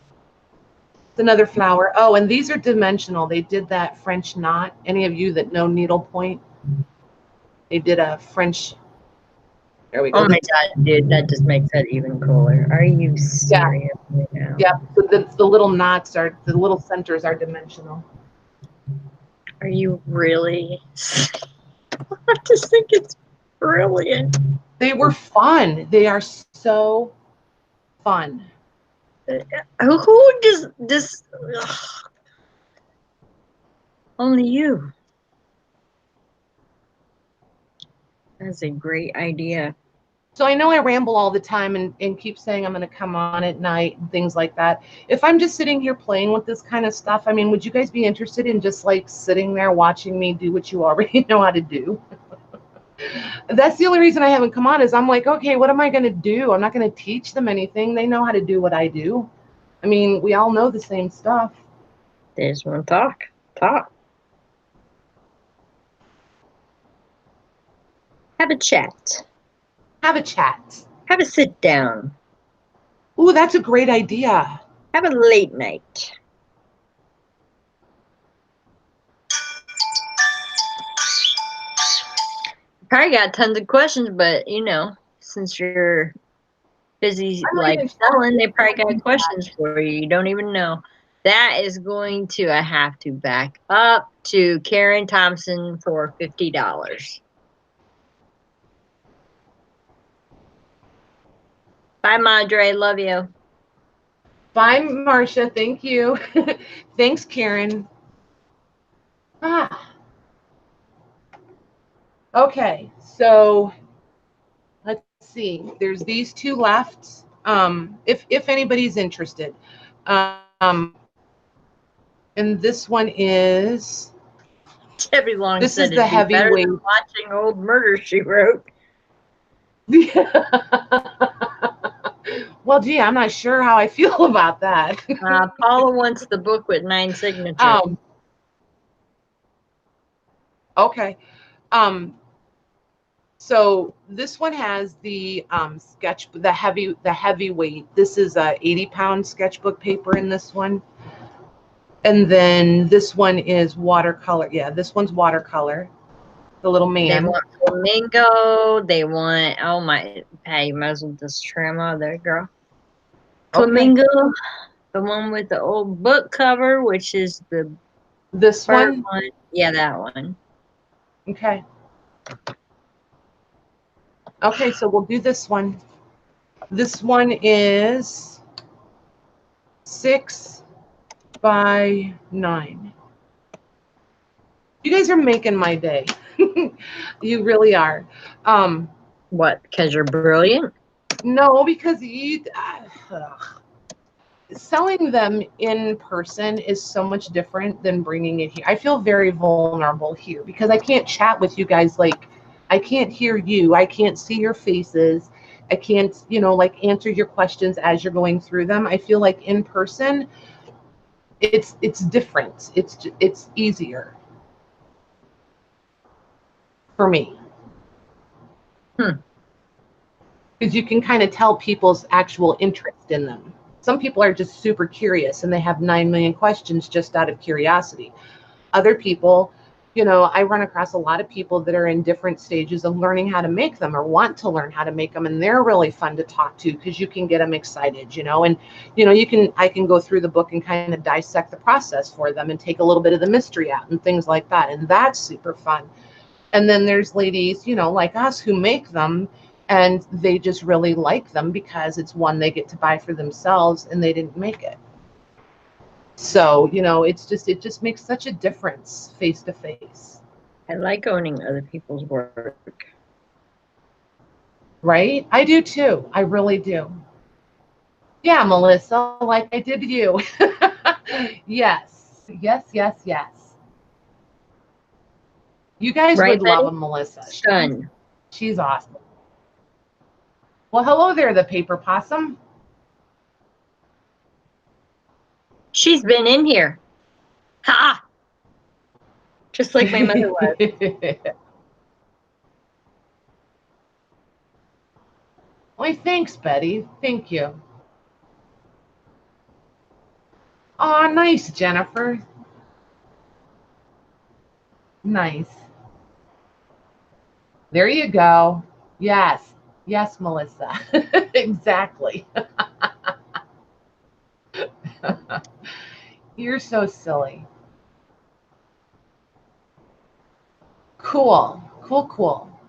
It's another flower. Oh, and these are dimensional. They did that French knot. Any of you that know needlepoint? They did a French. There we go. Oh my God, dude, that just makes that even cooler. Are you serious? Yeah. Yeah. So the little knots the little centers are dimensional. Are you really? I just think it's brilliant. They were fun. They are so fun. Who does this? Only you. That's a great idea. So I know I ramble all the time and keep saying I'm going to come on at night and things like that. If I'm just sitting here playing with this kind of stuff, I mean, would you guys be interested in just like sitting there watching me do what you already know how to do? That's the only reason I haven't come on is I'm like, okay, what am I going to do? I'm not going to teach them anything. They know how to do what I do. I mean, we all know the same stuff. They just want to talk. Talk. Have a chat. Have a chat. Have a sit down. Ooh, that's a great idea. Have a late night. Probably got tons of questions, but you know, since you're busy like selling, they probably got questions for you. You don't even know. That is going to, I have to back up to Karen Thompson for $50. Bye, Madre. Love you. Bye, Marcia. Thank you. Thanks, Karen. Okay, so let's see. There's these two left. If anybody's interested. And this one is Debbie Long this said is the heavyweight. Watching old Murder, She Wrote. Well, gee, I'm not sure how I feel about that. Paula wants the book with 9 signatures. Okay. So this one has the sketch, the heavyweight. This is a 80-pound sketchbook paper in this one. And then this one is watercolor. Yeah, this one's watercolor. The little man. They want flamingo. They want, oh my, hey, you might as well just trim out there, girl. Flamingo. Okay. The one with the old book cover, which is this one? Yeah, that one. Okay. Okay, so we'll do this one. This one is 6 by 9. You guys are making my day. You really are. What? Because you're brilliant? No, because selling them in person is so much different than bringing it here. I feel very vulnerable here because I can't chat with you guys. Like, I can't hear you. I can't see your faces. I can't, you know, like answer your questions as you're going through them. I feel like in person, it's different. It's easier for me. Because you can kind of tell people's actual interest in them. Some people are just super curious and they have 9 million questions just out of curiosity. Other people, you know, I run across a lot of people that are in different stages of learning how to make them or want to learn how to make them. And they're really fun to talk to because you can get them excited, you know, and, you know, I can go through the book and kind of dissect the process for them and take a little bit of the mystery out and things like that. And that's super fun. And then there's ladies, you know, like us who make them and they just really like them because it's one they get to buy for themselves and they didn't make it. So, you know, it just makes such a difference face to face. I like owning other people's work. Right? I do too. I really do. Yeah, Melissa, like I did you. Yes. Yes, yes, yes. You guys would love them, Melissa. She's awesome. Well, hello there, the paper possum. She's been in here. Ha! Just like my mother was. Well, thanks, Betty. Thank you. Oh, nice, Jennifer. Nice. There you go. Yes. Yes, Melissa. Exactly. You're so silly. Cool. Cool, cool.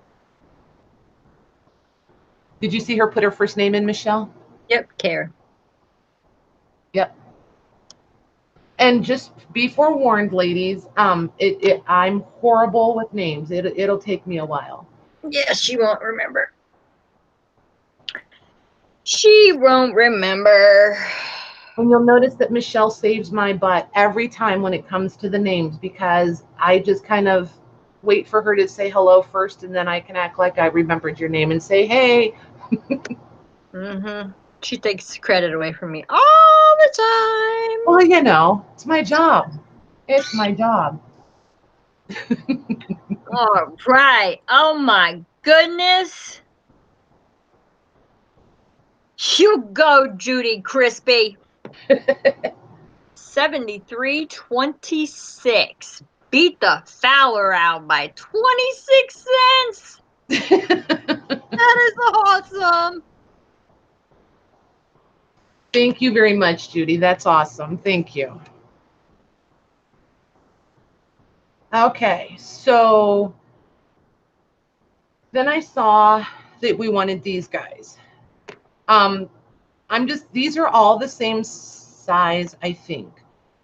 Did you see her put her first name in, Michelle? Yep, Kara. Yep. And just be forewarned, ladies. I'm horrible with names. It'll take me a while. Yeah, she won't remember. She won't remember. And you'll notice that Michelle saves my butt every time when it comes to the names because I just kind of wait for her to say hello first, and then I can act like I remembered your name and say, hey. Mm-hmm. She takes credit away from me all the time. Well, you know, it's my job. It's my job. All right. Oh my goodness. You go, Judy Crispy. 73.26. Beat the Fowler out by 26 cents. That is awesome. Thank you very much, Judy. That's awesome. Thank you. Okay, so then I saw that we wanted these guys. These are all the same size, I think.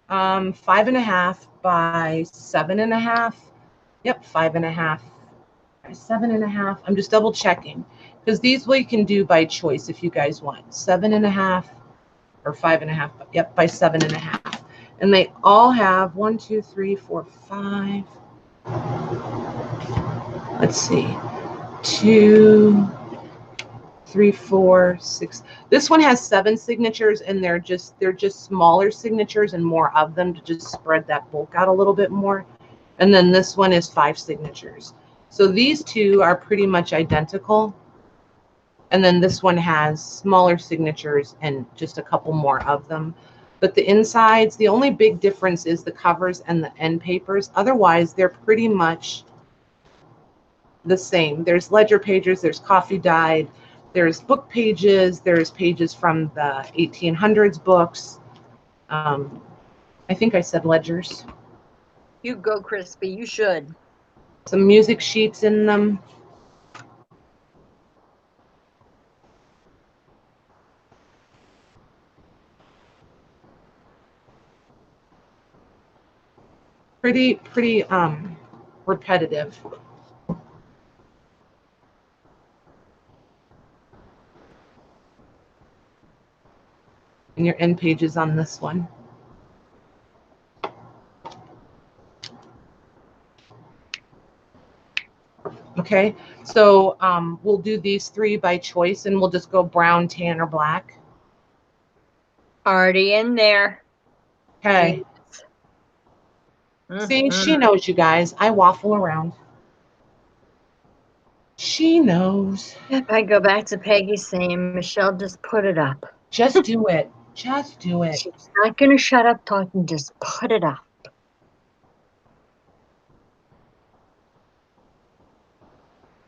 5.5 by 7.5. Yep, 5.5 by 7.5. I'm just double checking because these we can do by choice if you guys want. 7.5 or 5.5. Yep, by 7.5. And they all have 1, 2, 3, 4, 5. Let's see. 2, 3, 4, 6. This one has 7 signatures, and they're just smaller signatures and more of them to just spread that bulk out a little bit more. And then this one is 5 signatures. So these two are pretty much identical. And then this one has smaller signatures and just a couple more of them. But the insides, the only big difference is the covers and the end papers. Otherwise, they're pretty much the same. There's ledger pages, there's coffee dyed, there's book pages, there's pages from the 1800s books. I think I said ledgers. You go, Crispy. You should. Some music sheets in them. Pretty repetitive. And your end pages on this one. Okay, so we'll do these 3 by choice, and we'll just go brown, tan, or black. Already in there. Okay. See, she knows, you guys. I waffle around. She knows. If I go back to Peggy saying, Michelle, just put it up. Just do it. Just do it. She's not going to shut up talking. Just put it up.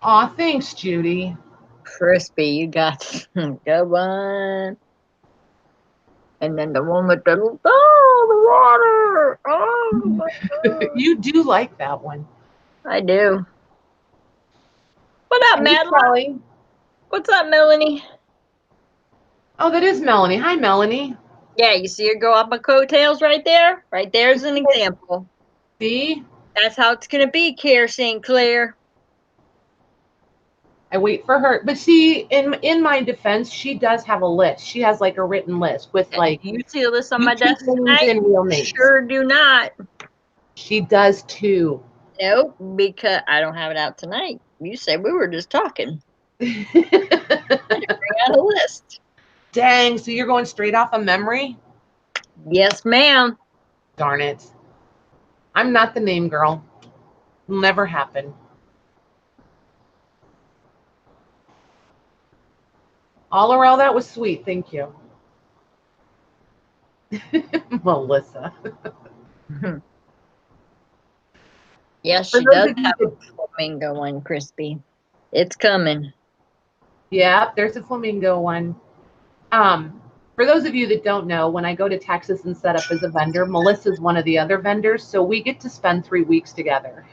Aw, thanks, Judy. Crispy, you got good one. And then the one with the water. Oh, my God. You do like that one. I do. What up, Madeline? What's up, Melanie? Oh, that is Melanie. Hi, Melanie. Yeah, you see her go up my coattails right there? Right there's an example. See? That's how it's going to be, Care St. Clair. I wait for her. But see, in my defense, she does have a list. She has like a written list with like. You see the list on my desk tonight? And real names. Sure do not. She does too. Nope, because I don't have it out tonight. You said we were just talking. I didn't bring out a list. Dang, so you're going straight off of memory? Yes, ma'am. Darn it. I'm not the name girl. It'll never happen. All around, that was sweet. Thank you. Melissa. Yes, she does have a flamingo one, Crispy. It's coming. Yeah, there's a flamingo one. For those of you that don't know, when I go to Texas and set up as a vendor, Melissa's one of the other vendors, so we get to spend 3 weeks together.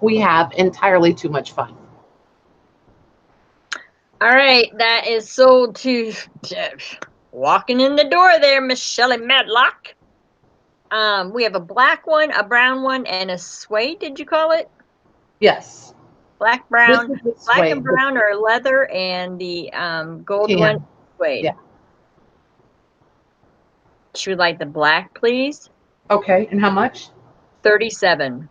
We have entirely too much fun. All right, that is sold to walking in the door there, Miss Shelley Madlock. We have a black one, a brown one, and a suede. Did you call it? Yes. Black, brown, black and brown are leather, and the gold one suede. Yeah. She would like the black, please. Okay, and how much? $37.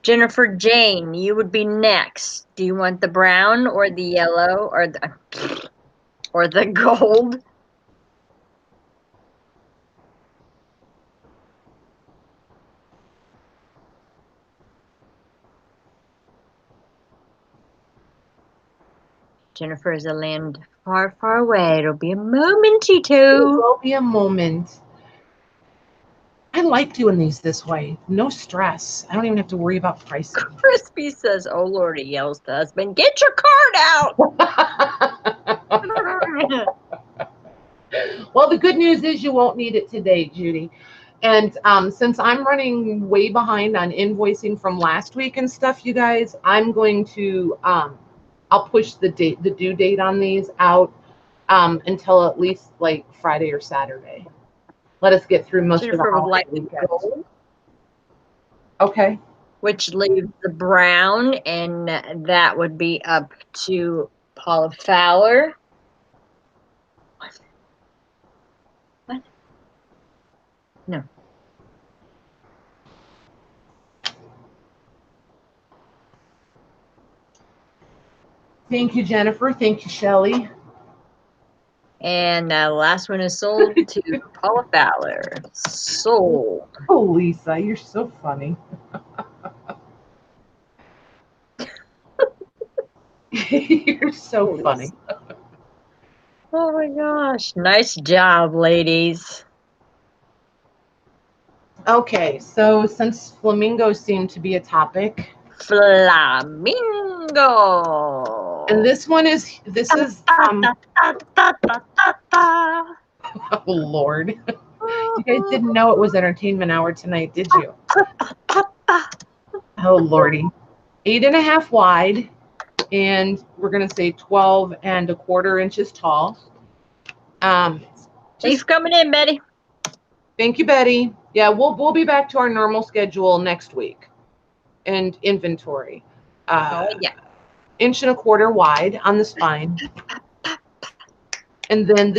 Jennifer Jane, you would be next. Do you want the brown or the yellow or the gold? Jennifer is a land far, far away. It'll be a moment, It Tito. will be a moment. I like doing these this way. No stress. I don't even have to worry about pricing. Crispy says, oh, Lord, he yells to husband, get your card out. Well, the good news is you won't need it today, Judy. And since I'm running way behind on invoicing from last week and stuff, you guys, I'm going to, I'll push the due date on these out until at least like Friday or Saturday. Let us get through most Jennifer of the would like weekend. gold, Okay. which leaves the brown, and that would be up to Paula Fowler. What? No. Thank you, Jennifer. Thank you, Shelley. And the last one is sold to Paula Fowler. Sold. Oh, Lisa, you're so funny. You're so funny. Oh my gosh. Nice job, ladies. Okay, so since flamingos seem to be a topic, Flamingo. and this is oh Lord. You guys didn't know it was entertainment hour tonight, did you? Oh Lordy. 8.5 wide, and we're gonna say 12 1/4 inches tall. Thanks for coming in, Betty. Thank you, Betty. Yeah, we'll be back to our normal schedule next week. And inventory. Oh yeah. 1.25 inches wide on the spine. And then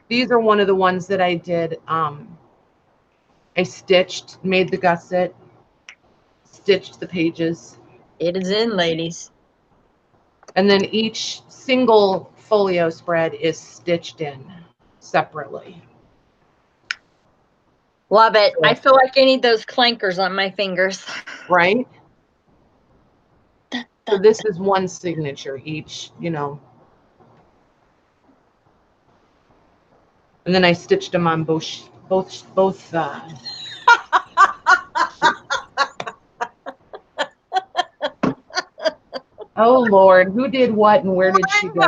these are one of the ones that I did. I stitched, made the gusset, stitched the pages. It is in, ladies. And then each single folio spread is stitched in separately. Love it. I feel like I need those clankers on my fingers. Right? So this is one signature each, And then I stitched them on both. Oh Lord, who did what and where did she go?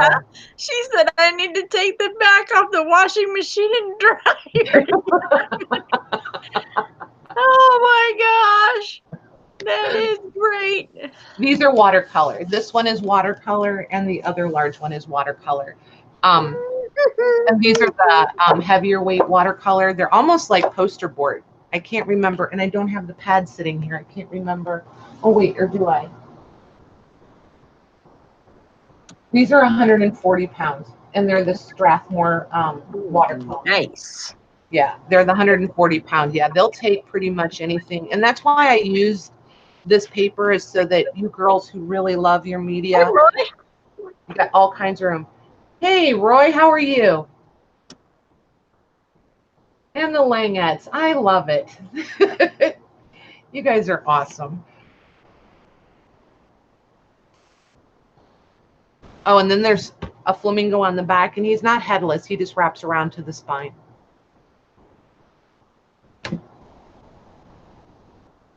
She said I need to take the back off the washing machine and dry it. Oh my gosh. That is great. These are watercolor. This one is watercolor and the other large one is watercolor. And these are the heavier weight watercolor. They're almost like poster board. I can't remember, and I don't have the pad sitting here. I can't remember. Oh wait, or do I? These are 140 pounds, and they're the Strathmore watercolor. Nice. Yeah, they're the 140 pound. Yeah, they'll take pretty much anything, and that's why I use this paper is so that you girls who really love your media, you got all kinds of room. Hey, Roy, how are you? And the Langettes, I love it. You guys are awesome. Oh, and then there's a flamingo on the back, and he's not headless. He just wraps around to the spine.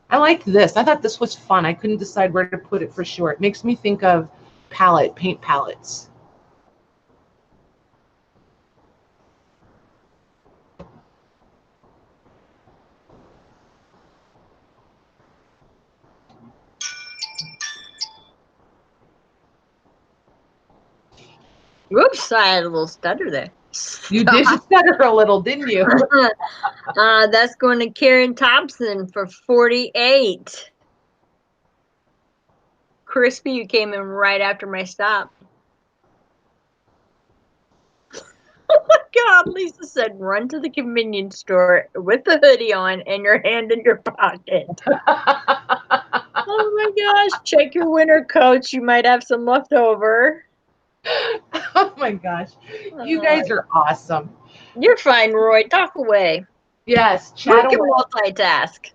I liked this. I thought this was fun. I couldn't decide where to put it for sure. It makes me think of paint palettes. Oops, I had a little stutter there. You did stutter a little, didn't you? That's going to Karen Thompson for 48. Crispy, you came in right after my stop. Oh my God, Lisa said, run to the convenience store with the hoodie on and your hand in your pocket. Oh my gosh, check your winter coats. You might have some left over. Oh my gosh. You guys are awesome. You're fine, Roy. Talk away. Yes, chat away. We can multitask.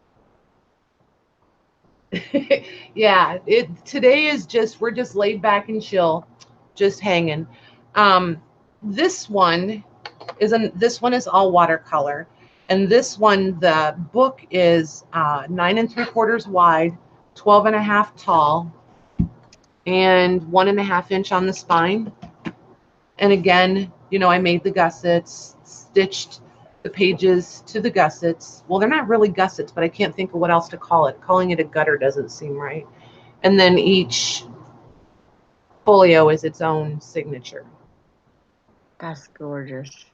Yeah, today is we're just laid back and chill. just hanging. This one is all watercolor, and this one, the book is 9 3/4 wide, 12 1/2 tall, and 1 1/2 inch on the spine. And again, you know, I made the gussets, stitched the pages to the gussets. Well, they're not really gussets, but I can't think of what else to call it. Calling it a gutter doesn't seem right. And then each folio is its own signature. That's gorgeous.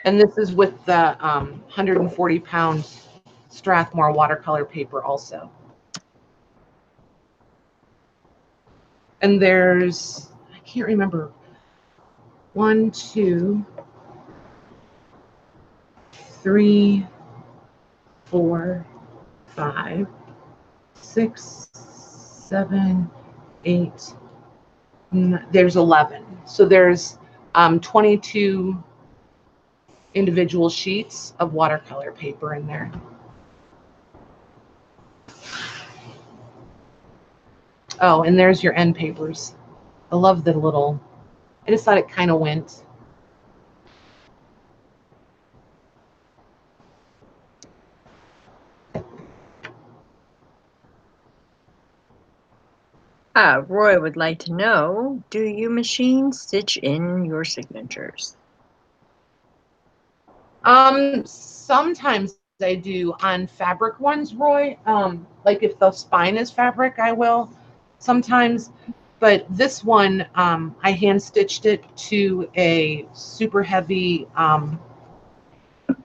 And this is with the 140-pound Strathmore watercolor paper also. And there's, I can't remember, 1, 2, 3, 4, 5, 6, 7, 8, there's 11. So there's 22 individual sheets of watercolor paper in there. Oh, and there's your end papers. I love the little, I just thought it kind of went. Roy would like to know, do you machine stitch in your signatures? Sometimes I do on fabric ones, Roy. Like if the spine is fabric, I will sometimes. But this one, I hand stitched it to a super heavy,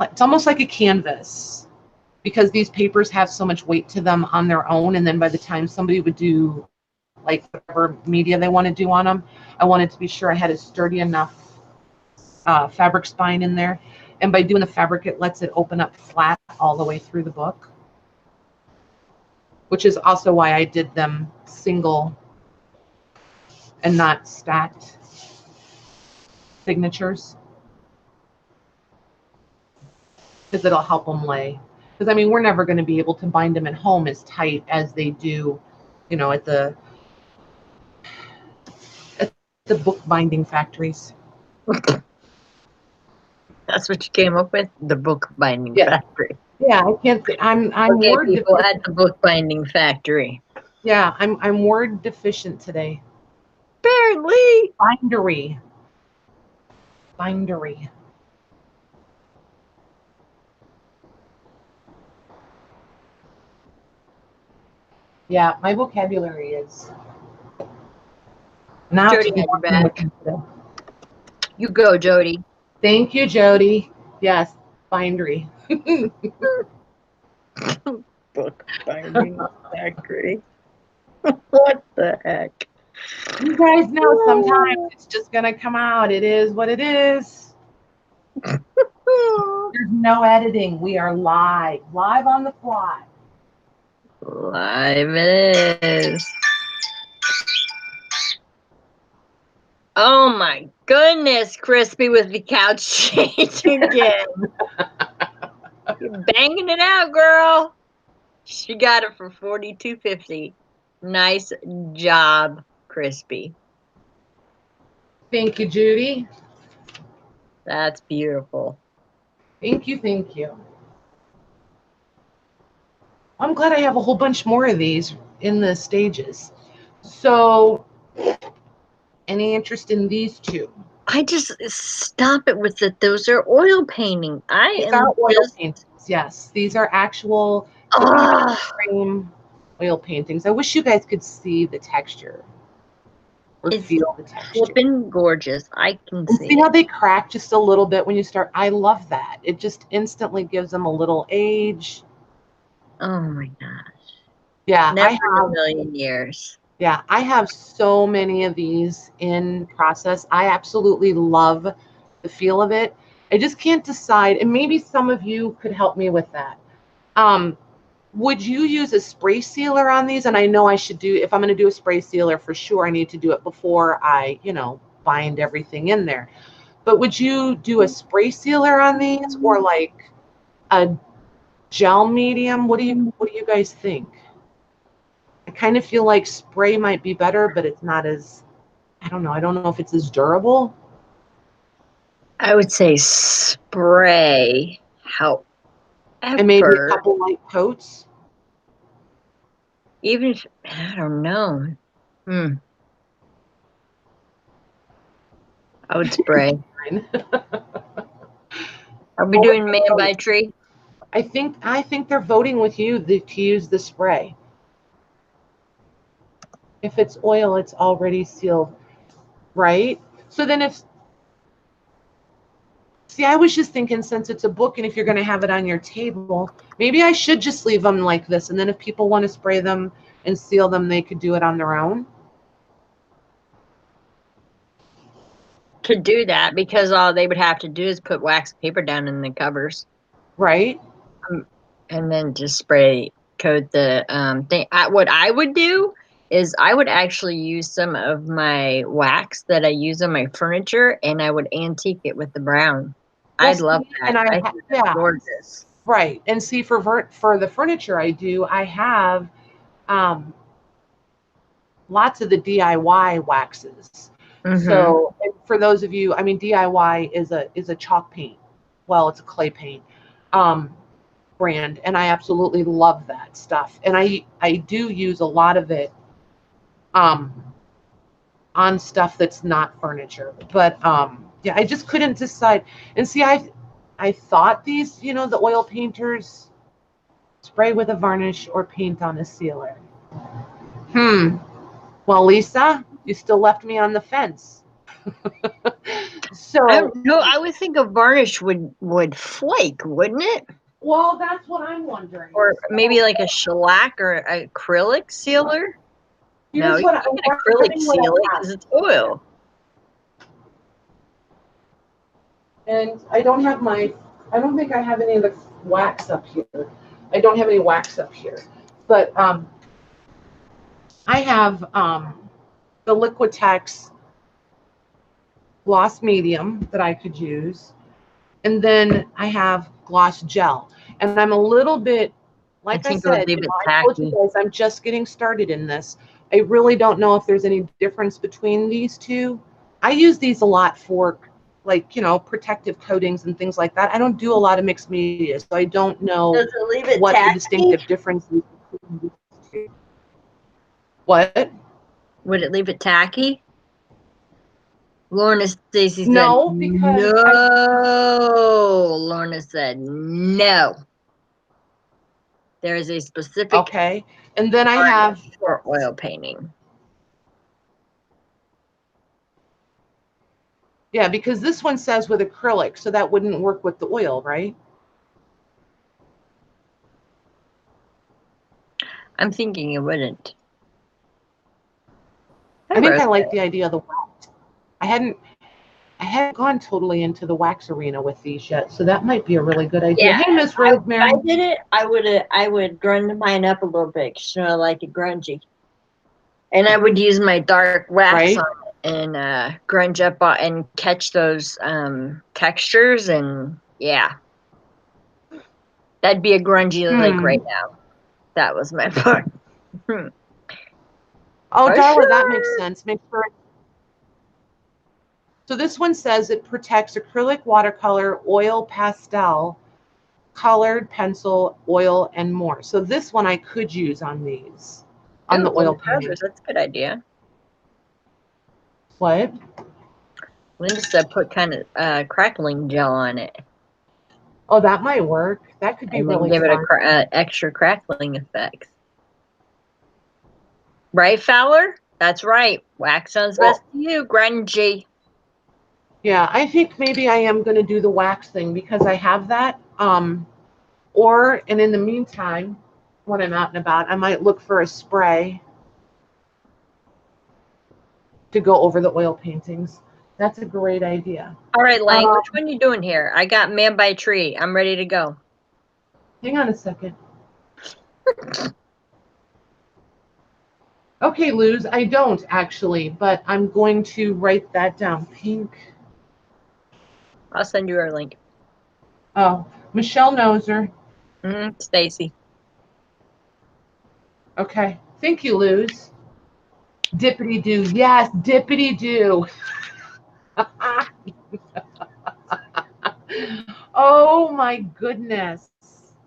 it's almost like a canvas, because these papers have so much weight to them on their own. And then by the time somebody would do like whatever media they want to do on them, I wanted to be sure I had a sturdy enough fabric spine in there. And by doing the fabric, it lets it open up flat all the way through the book, which is also why I did them single and not stacked signatures, because it'll help them lay. Because I mean, we're never going to be able to bind them at home as tight as they do, you know, at the book binding factories. That's what you came up with? The book binding factory. Yeah, I can't say I'm okay, word people deficient. at the book binding factory. Yeah, I'm word deficient today. Apparently. Bindery. Yeah, my vocabulary is not Jody, to be back. You go, Jody. Thank you, Jody. Yes, bindery. Book binding factory. What the heck? You guys know sometimes it's just gonna come out. It is what it is. There's no editing. We are live on the fly. Live it is. Oh my goodness, Crispy with the couch change again. You're banging it out, girl. She got it for $42.50. Nice job, Crispy. Thank you, Judy. That's beautiful. Thank you. I'm glad I have a whole bunch more of these in the stages. So, any interest in these two? I just stop it with it. Those are oil painting. These are oil paintings. Yes, these are actual frame oil paintings. I wish you guys could see the texture or feel the texture. It's flipping gorgeous. I can see how they crack just a little bit when you start. I love that. It just instantly gives them a little age. Oh my gosh. Yeah, never in a million years. Yeah, I have so many of these in process. I absolutely love the feel of it. I just can't decide, and maybe some of you could help me with that. Would you use a spray sealer on these? And I know I should do, if I'm going to do a spray sealer, for sure I need to do it before I, bind everything in there. But would you do a spray sealer on these, or like a gel medium? What do you guys think? I kind of feel like spray might be better, but it's not as, I don't know. I don't know if it's as durable. I would say spray. However, And maybe a couple light coats. even if, I don't know. I would spray. Are we doing man by tree? I think they're voting with you to use the spray. If it's oil, it's already sealed, right? So then see, I was just thinking, since it's a book and if you're going to have it on your table, maybe I should just leave them like this. And then if people want to spray them and seal them, they could do it on their own. Could do that, because all they would have to do is put wax paper down in the covers. Right. And then just spray coat the thing. What I would do is I would actually use some of my wax that I use on my furniture, and I would antique it with the brown. Well, I'd love that. And I think that's gorgeous. Right. And see, for the furniture I have lots of the DIY waxes. Mm-hmm. So for those of you, I mean, DIY is a chalk paint. Well, it's a clay paint brand, and I absolutely love that stuff. And I do use a lot of it on stuff that's not furniture. But yeah, I just couldn't decide. And see, I thought these, you know, the oil painters spray with a varnish or paint on a sealer. Well, Lisa, you still left me on the fence. So I would think a varnish would flake, wouldn't it? Well, that's what I'm wondering. Or maybe like a shellac or acrylic sealer. No, you can't acrylic seal it because it's oil. And I don't think I have any of the wax up here. I don't have any wax up here. But I have the Liquitex gloss medium that I could use. And then I have gloss gel. And I'm a little bit, like I said, I told you guys, I'm just getting started in this. I really don't know if there's any difference between these two. I use these a lot for, like, you know, protective coatings and things like that. I don't do a lot of mixed media, so I don't know what the distinctive difference is between these two. What? Would it leave it tacky? Lorna Stacy said no, because Lorna said no. There is a specific and then I have for oil painting. Yeah, because this one says with acrylic, so that wouldn't work with the oil, right? I'm thinking it wouldn't. I think I like the idea of the wax. I hadn't gone totally into the wax arena with these yet, so that might be a really good idea. Yeah, hey, Miss Rosemary. If I did it, I would grunge mine up a little bit, so I like it grungy. And I would use my dark wax on it and grunge up and catch those textures, and yeah. That'd be a grungy like right now. That was my part. Oh, Darla, that makes sense. Make sure. So this one says it protects acrylic, watercolor, oil, pastel, colored pencil, oil, and more. So this one I could use on these, on the oil painting. That's a good idea. What? Linda said put kind of crackling gel on it. Oh, that might work. That could be really give fun. it extra crackling effects. Right, Fowler? That's right. Wax sounds best to you, grungy. Yeah, I think maybe I am going to do the wax thing because I have that. And in the meantime, when I'm out and about, I might look for a spray to go over the oil paintings. That's a great idea. All right, Lang, which one are you doing here? I got Man by Tree. I'm ready to go. Hang on a second. Okay, Luz, I don't actually, but I'm going to write that down. Pink. I'll send you our link. Oh, Michelle knows her. Stacy. Okay, Thank you, Luz. Dippity doo. Yes, dippity doo. Oh my goodness.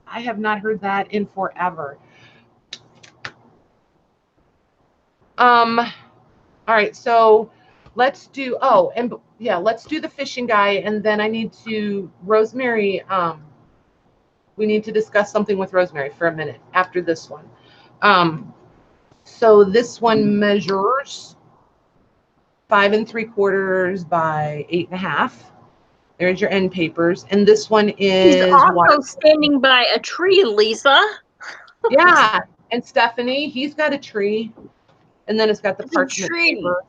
I have not heard that in forever. All right, so let's do, let's do the fishing guy, and then I need to, Rosemary, we need to discuss something with Rosemary for a minute after this one. So this one measures 5 3/4 by 8.5. There's your end papers, and this one is. He's also standing by a tree, Lisa. Yeah, and Stephanie, he's got a tree, and then it's got the parchment paper.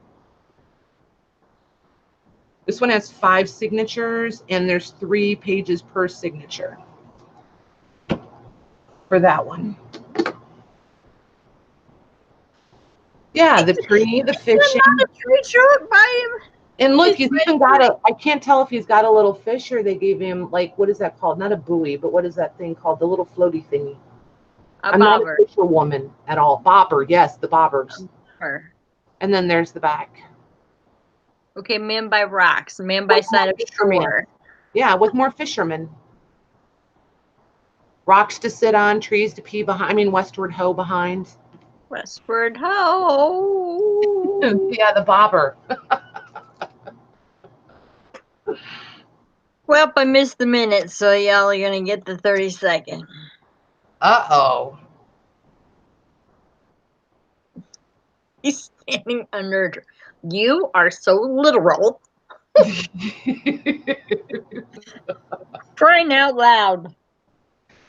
This one has 5 signatures, and there's 3 pages per signature for that one. Yeah, the tree, the fishing. Not a tree truck by him. And look, he's even got a, I can't tell if he's got a little fish or they gave him, like, what is that called? Not a buoy, but what is that thing called? The little floaty thingy. I'm not a fisherwoman at all. Bobber, yes, the bobbers. And then there's the back. Okay, man by rocks, man by side of shore. Yeah, with more fishermen. Rocks to sit on, trees to pee behind. I mean, westward ho behind. Westward ho. Yeah, the bobber. Well, I missed the minute, so y'all are going to get the 30-second. Uh-oh. He's standing under a tree. You are so literal. Crying out loud.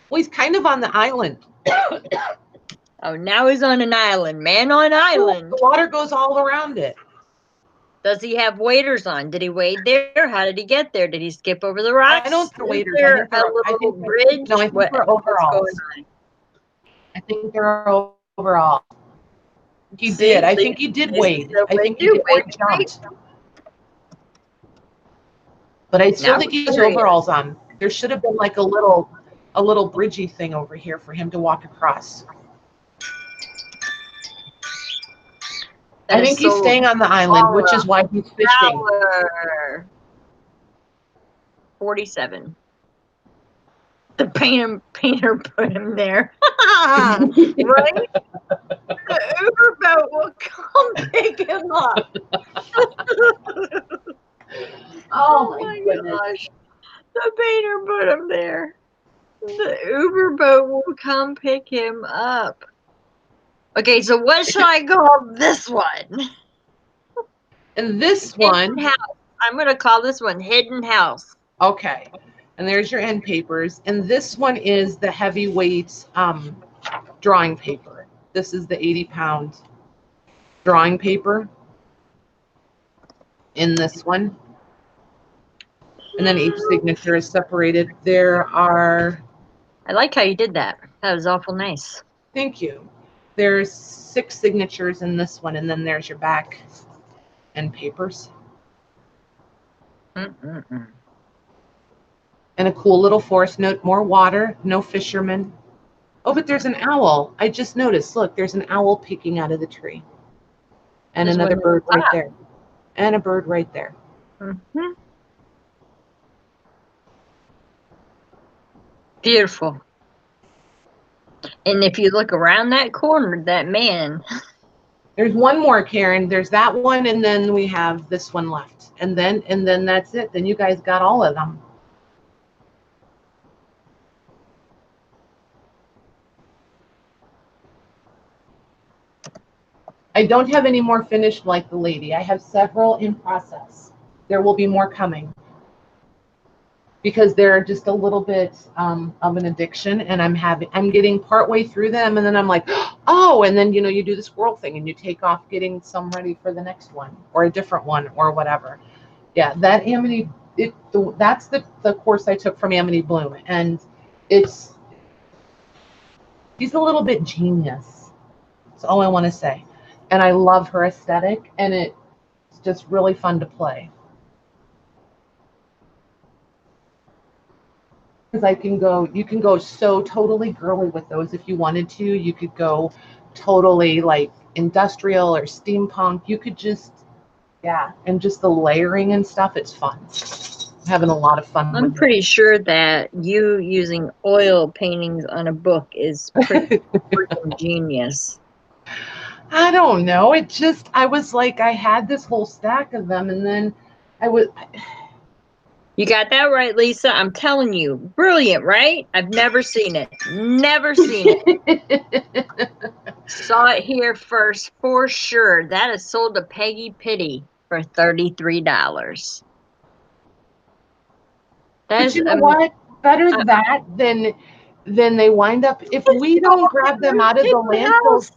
Well, he's kind of on the island. Oh, now he's on an island. Man on island. The water goes all around it. Does he have waders on? Did he wade there? How did he get there? Did he skip over the rocks? I don't think waders. Is there a little bridge? No, I think they're overalls. I think they're overalls. He did. I think he did wade. I think he did wade. But I still think he has overalls on. There should have been like a little bridgey thing over here for him to walk across. I think he's staying on the island, which is why he's fishing. 47. The painter put him there. Right? The Uber boat will come pick him up. Oh my gosh. The painter put him there. The Uber boat will come pick him up. Okay, so what shall I call this one? And this one, Hidden House. I'm going to call this one Hidden House. Okay. And there's your end papers. And this one is the heavyweight drawing paper. This is the 80-pound drawing paper in this one. And then each signature is separated. There are... I like how you did that. That was awful nice. Thank you. There's 6 signatures in this one, and then there's your back and papers. Mm-mm-mm. And a cool little forest note, more water, no fishermen. Oh, but there's an owl. I just noticed. Look, there's an owl peeking out of the tree. And there's another bird right there. And a bird right there. Mm-hmm. Beautiful. And if you look around that corner, that man. There's one more, Karen. There's that one, and then we have this one left. And then that's it. Then you guys got all of them. I don't have any more finished like the lady. I have several in process. There will be more coming. Because they're just a little bit of an addiction, and I'm getting partway through them, and then I'm like, oh, and then you do the squirrel thing, and you take off getting some ready for the next one or a different one or whatever. Yeah, that Amity, that's the course I took from Amity Bloom, and he's a little bit genius. That's all I want to say, and I love her aesthetic, and it's just really fun to play. Because you can go so totally girly with those if you wanted to. You could go totally like industrial or steampunk. You could just, yeah, and just the layering and stuff, it's fun. I'm having a lot of fun I'm with pretty sure that you using oil paintings on a book is pretty freaking genius. I don't know. It just, I was like, I had this whole stack of them, and then I was. You got that right, Lisa. I'm telling you, brilliant, right? I've never seen it. Never seen it. Saw it here first for sure. That is sold to Peggy Pitty for $33. That But is you know what? Better that than they wind up, if we don't grab them out of the landfills.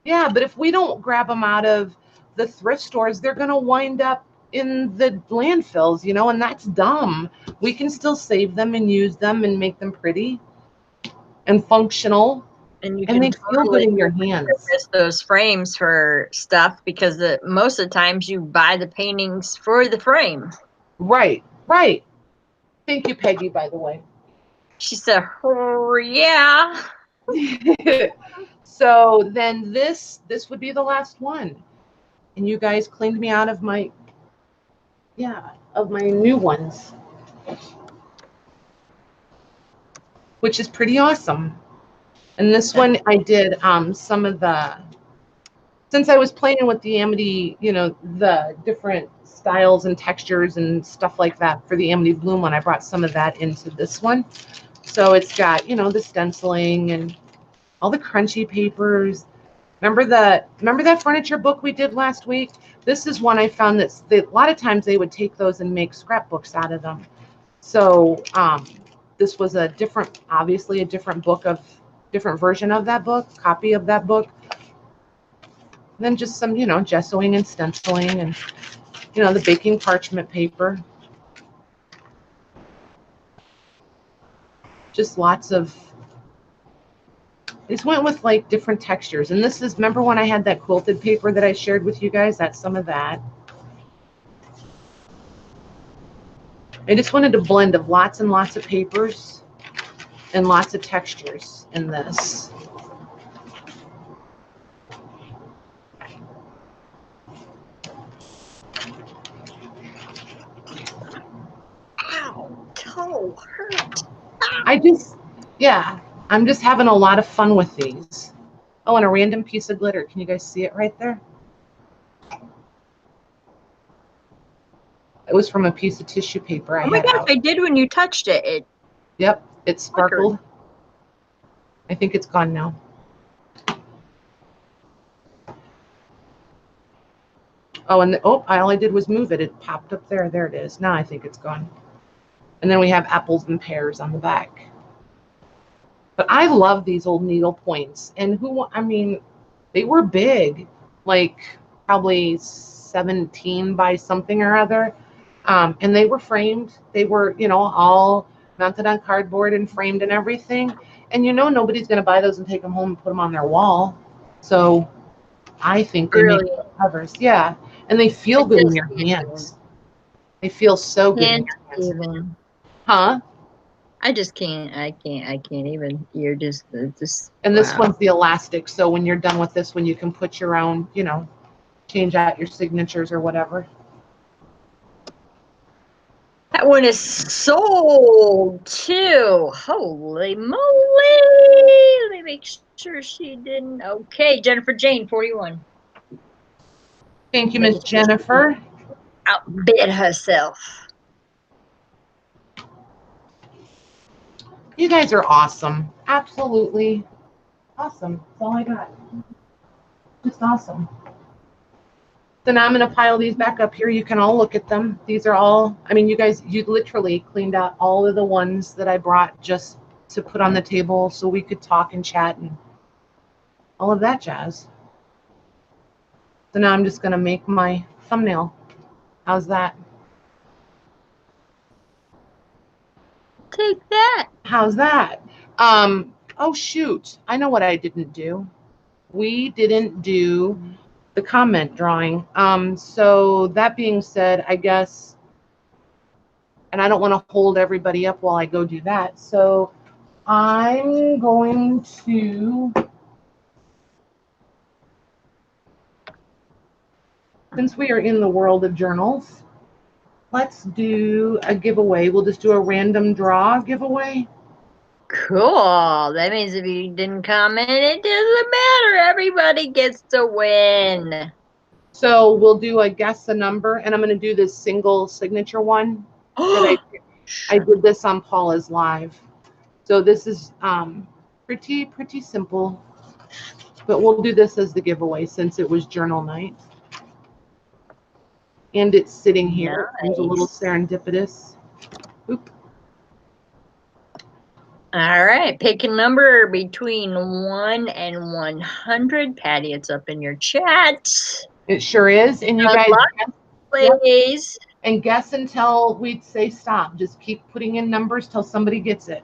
Yeah, but if we don't grab them out of the thrift stores, they're going to wind up in the landfills, you know, and that's dumb. We can still save them and use them and make them pretty and functional, and you and can they feel good in your hands. those frames for stuff because most of the times you buy the paintings for the frame. Right, right. Thank you, Peggy, by the way. She said, oh, yeah. So then this would be the last one. And you guys cleaned me out of my, yeah, of my new ones, which is pretty awesome. And this one I did some of the, since I was playing with the Amity, you know, the different styles and textures and stuff like that for the Amity Bloom one, I brought some of that into this one. So it's got, you know, the stenciling and all the crunchy papers. Remember that furniture book we did last week? This is one I found that a lot of times they would take those and make scrapbooks out of them. So this was a different, obviously a different book of, different version of that book, copy of that book. And then just some, you know, gessoing and stenciling and, you know, the baking parchment paper. Just lots of, these went with like different textures. And this is, remember when I had that quilted paper that I shared with you guys? That's some of that. I just wanted a blend of lots and lots of papers and lots of textures in this. Ow, toe hurt. I'm just having a lot of fun with these. Oh, and a random piece of glitter. Can you guys see it right there? It was from a piece of tissue paper I had out. I did when you touched it. Yep, it sparkled. I think it's gone now. Oh, and all I did was move it. It popped up there. There it is. Now I think it's gone. And then we have apples and pears on the back. But I love these old needle points. And I mean, they were big, like probably 17 by something or other. And they were framed. They were, you know, all mounted on cardboard and framed and everything. And you know, nobody's going to buy those and take them home and put them on their wall. So I think they make covers. Yeah. And they feel good in your hands. They feel so good in your hands. Huh? I just can't. I can't even. You're just. And this one's the elastic. So when you're done with this one, you can put your own, you know, change out your signatures or whatever. That one is sold too. Holy moly. Let me make sure she didn't. Okay, Jennifer Jane, 41. Thank you, Miss Jennifer. Outbid herself. You guys are awesome. Absolutely awesome. That's all I got. Just awesome. So now I'm going to pile these back up here. You can all look at them. These are all, I mean, you guys, you literally cleaned out all of the ones that I brought just to put on the table so we could talk and chat and all of that jazz. So now I'm just going to make my thumbnail. How's that? Take that. How's that? Oh, shoot. I know what I didn't do. We didn't do the comment drawing. So that being said, I guess, and I don't want to hold everybody up while I go do that. So I'm going to Since we are in the world of journals, let's do a giveaway. We'll just do a random draw giveaway. Cool. That means if you didn't comment, it doesn't matter. Everybody gets to win. So we'll do a guess a number, and I'm going to do this single signature one that I did this on Paula's live. So this is pretty simple, but we'll do this as the giveaway since it was journal night. And it's sitting here. Nice. It's a little serendipitous. Oop. All right, pick a number between 1 and 100. Patty, it's up in your chat. It sure is. And you guys guess, please. Yep. And guess until we say stop. Just keep putting in numbers till somebody gets it.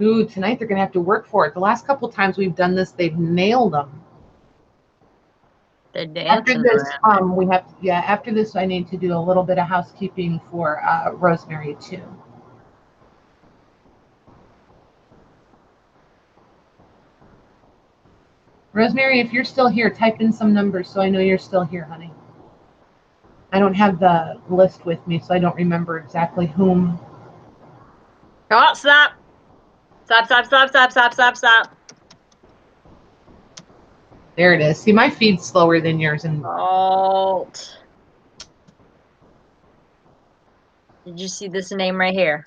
Ooh, tonight they're going to have to work for it. The last couple times we've done this, they've nailed them. After this, after this, I need to do a little bit of housekeeping for Rosemary too. Rosemary, if you're still here, type in some numbers so I know you're still here, honey. I don't have the list with me, so I don't remember exactly whom. Oh, stop. Stop. There it is. See, my feed's slower than yours. And Alt. Did you see this name right here?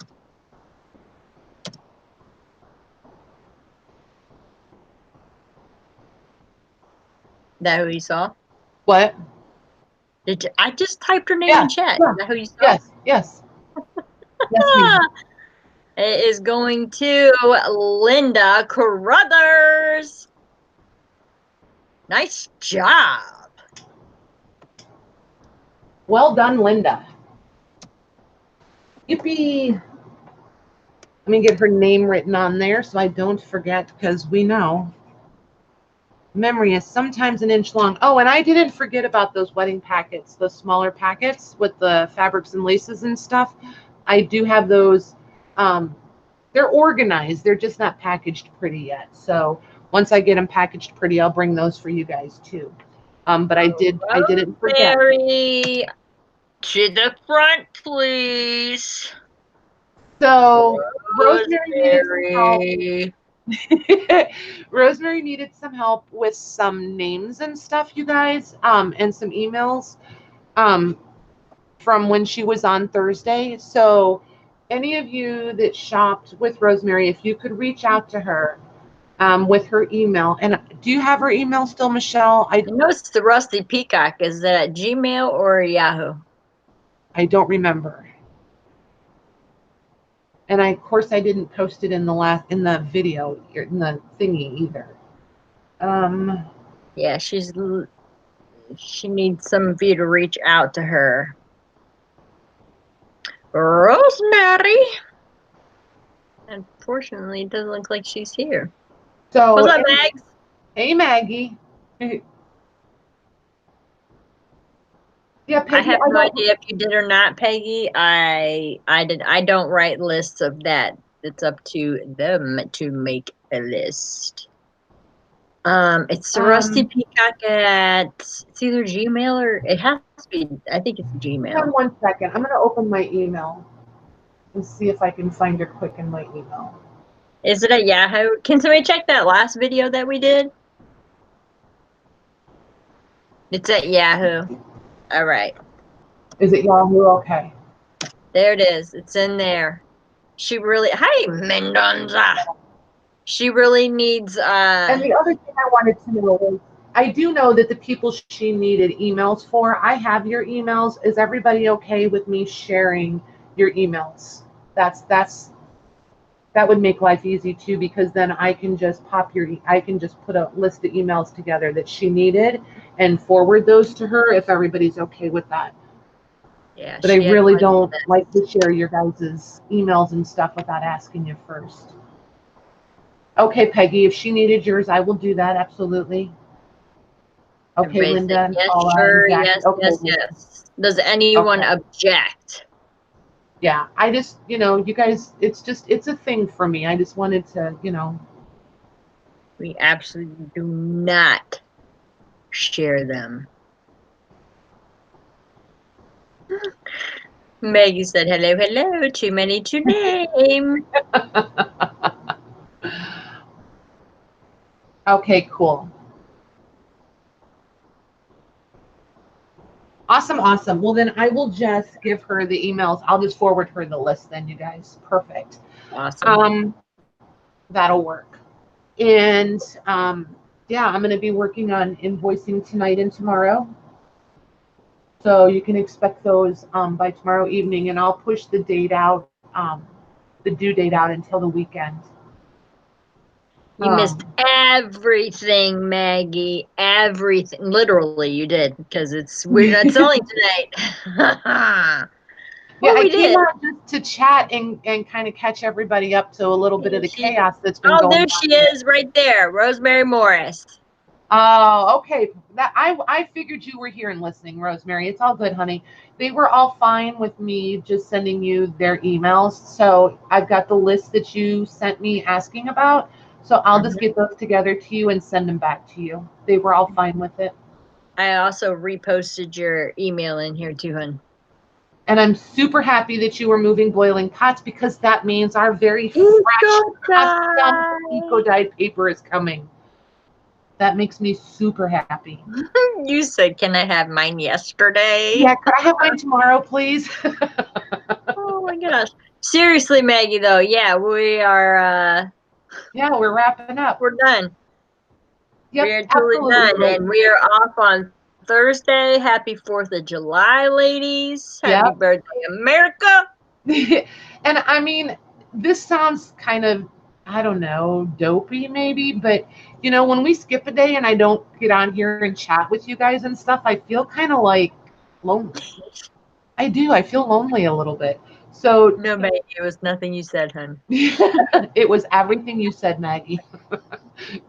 That who you saw? What? Did you, I just typed her name in chat. Yeah. Is that who you saw? Yes. Yes, it is going to Linda Carruthers. Nice job. Well done, Linda. Yippee. Let me get her name written on there so I don't forget, because we know memory is sometimes an inch long. Oh, and I didn't forget about those wedding packets, those smaller packets with the fabrics and laces and stuff. I do have those. They're organized. They're just not packaged pretty yet. So once I get them packaged pretty, I'll bring those for you guys too. But I didn't forget. Rosemary, to the front, please. So Rosemary needed some help. Rosemary needed some help with some names and stuff, you guys, and some emails from when she was on Thursday. So any of you that shopped with Rosemary, if you could reach out to her with her email. And do you have her email still, Michelle? I know it's the Rusty Peacock. Is that Gmail or Yahoo? I don't remember. And of course I didn't post it in the video, in the thingy either. Yeah, she needs some of you to reach out to her. Rosemary. Unfortunately, it doesn't look like she's here. So what's up, Mags? Hey, Maggie. Yeah, Peggy, I have no idea if you did or not, Peggy. I did. I don't write lists of that. It's up to them to make a list. It's the Rusty Peacock at, it's either Gmail or it has to be, I think it's Gmail. Hold on 1 second. I'm going to open my email and see if I can find her quick in my email. Is it at Yahoo? Can somebody check that last video that we did? It's at Yahoo. All right. Is it Yahoo? Okay. There it is. It's in there. She really, hi, Mendonza. She really needs and the other thing I wanted to know was, I do know that the people she needed emails for, I have your emails. Is everybody okay with me sharing your emails? That would make life easy too, because then I can just I can just put a list of emails together that she needed and forward those to her if everybody's okay with that. Yeah. But I really don't like to share your guys' emails and stuff without asking you first. Okay, Peggy, if she needed yours, I will do that, absolutely. Okay, Everybody Linda say and yes, Paula and sure, Jackie. yes, Okay, yes, Linda. yes. Does anyone Okay. object? Yeah, I just, you guys, it's a thing for me. I just wanted to. We absolutely do not share them. Maggie said, hello, hello, too many to name. Okay, cool. Awesome, awesome. Well, then I will just give her the emails. I'll just forward her the list then, you guys. Perfect. Awesome. That'll work. And yeah, I'm going to be working on invoicing tonight and tomorrow. So you can expect those by tomorrow evening, and I'll push the date out, the due date out until the weekend. You missed everything, Maggie. Everything. Literally, you did, because we're not selling tonight. Yeah, Well, I we came did. out just to chat and kind of catch everybody up to a little bit of the chaos that's been going on. There she is, right there, Rosemary Morris. Oh, okay. I figured you were here and listening, Rosemary. It's all good, honey. They were all fine with me just sending you their emails. So I've got the list that you sent me asking about. So I'll just get those together to you and send them back to you. They were all fine with it. I also reposted your email in here too, hon. And I'm super happy that you were moving boiling pots, because that means our very fresh custom eco-dyed paper is coming. That makes me super happy. You said, can I have mine yesterday? Yeah, could I have mine tomorrow, please? Oh my gosh. Seriously, Maggie, though, yeah, we are Yeah, we're wrapping up. we're done. Yep, We are totally done. right. And we are off on Thursday. Happy 4th of July, ladies. Happy birthday, America. And I mean, this sounds kind of, I don't know, dopey maybe, but when we skip a day and I don't get on here and chat with you guys and stuff, I feel kind of like lonely. I do. I feel lonely a little bit. So No, Maggie, it was nothing you said, hon. it was everything you said, Maggie.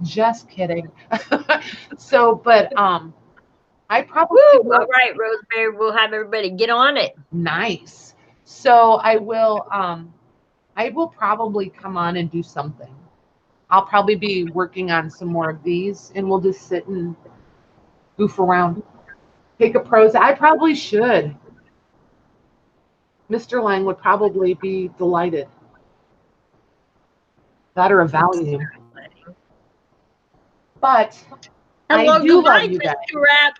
Just kidding. So, but I probably Woo! All right, Rosemary, we'll have everybody get on it. Nice. So I will probably come on and do something. I'll probably be working on some more of these, and we'll just sit and goof around. Take a pros. I probably should. Mr. Lang would probably be delighted. That or a volume. But hello, I do goodbye, love you guys. Mr. Rap.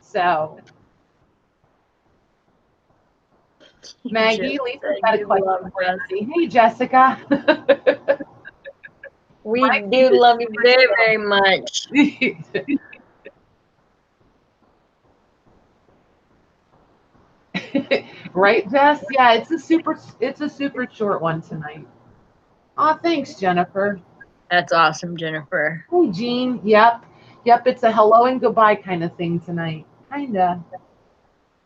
So, Maggie, Lisa's got a question for you. Hey, Jessica. We do love you very, very much. Right, Jess? Yeah, it's a super short one tonight. Oh, thanks, Jennifer. That's awesome, Jennifer. Hey, Jean. Yep. It's a hello and goodbye kind of thing tonight. Kinda.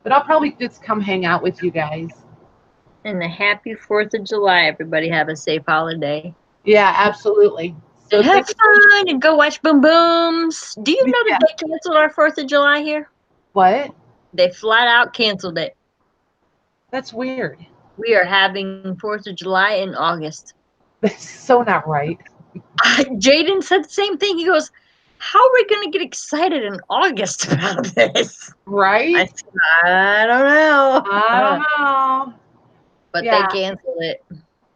But I'll probably just come hang out with you guys. And a happy 4th of July, everybody. Have a safe holiday. Yeah, absolutely. So and have fun and go watch Boom Booms. Do you know that they canceled our 4th of July here? What? They flat out canceled it. That's weird. We are having 4th of July in August. That's so not right. Jaden said the same thing. He goes, how are we going to get excited in August about this? Right? I said, I don't know. I don't know. But they canceled it.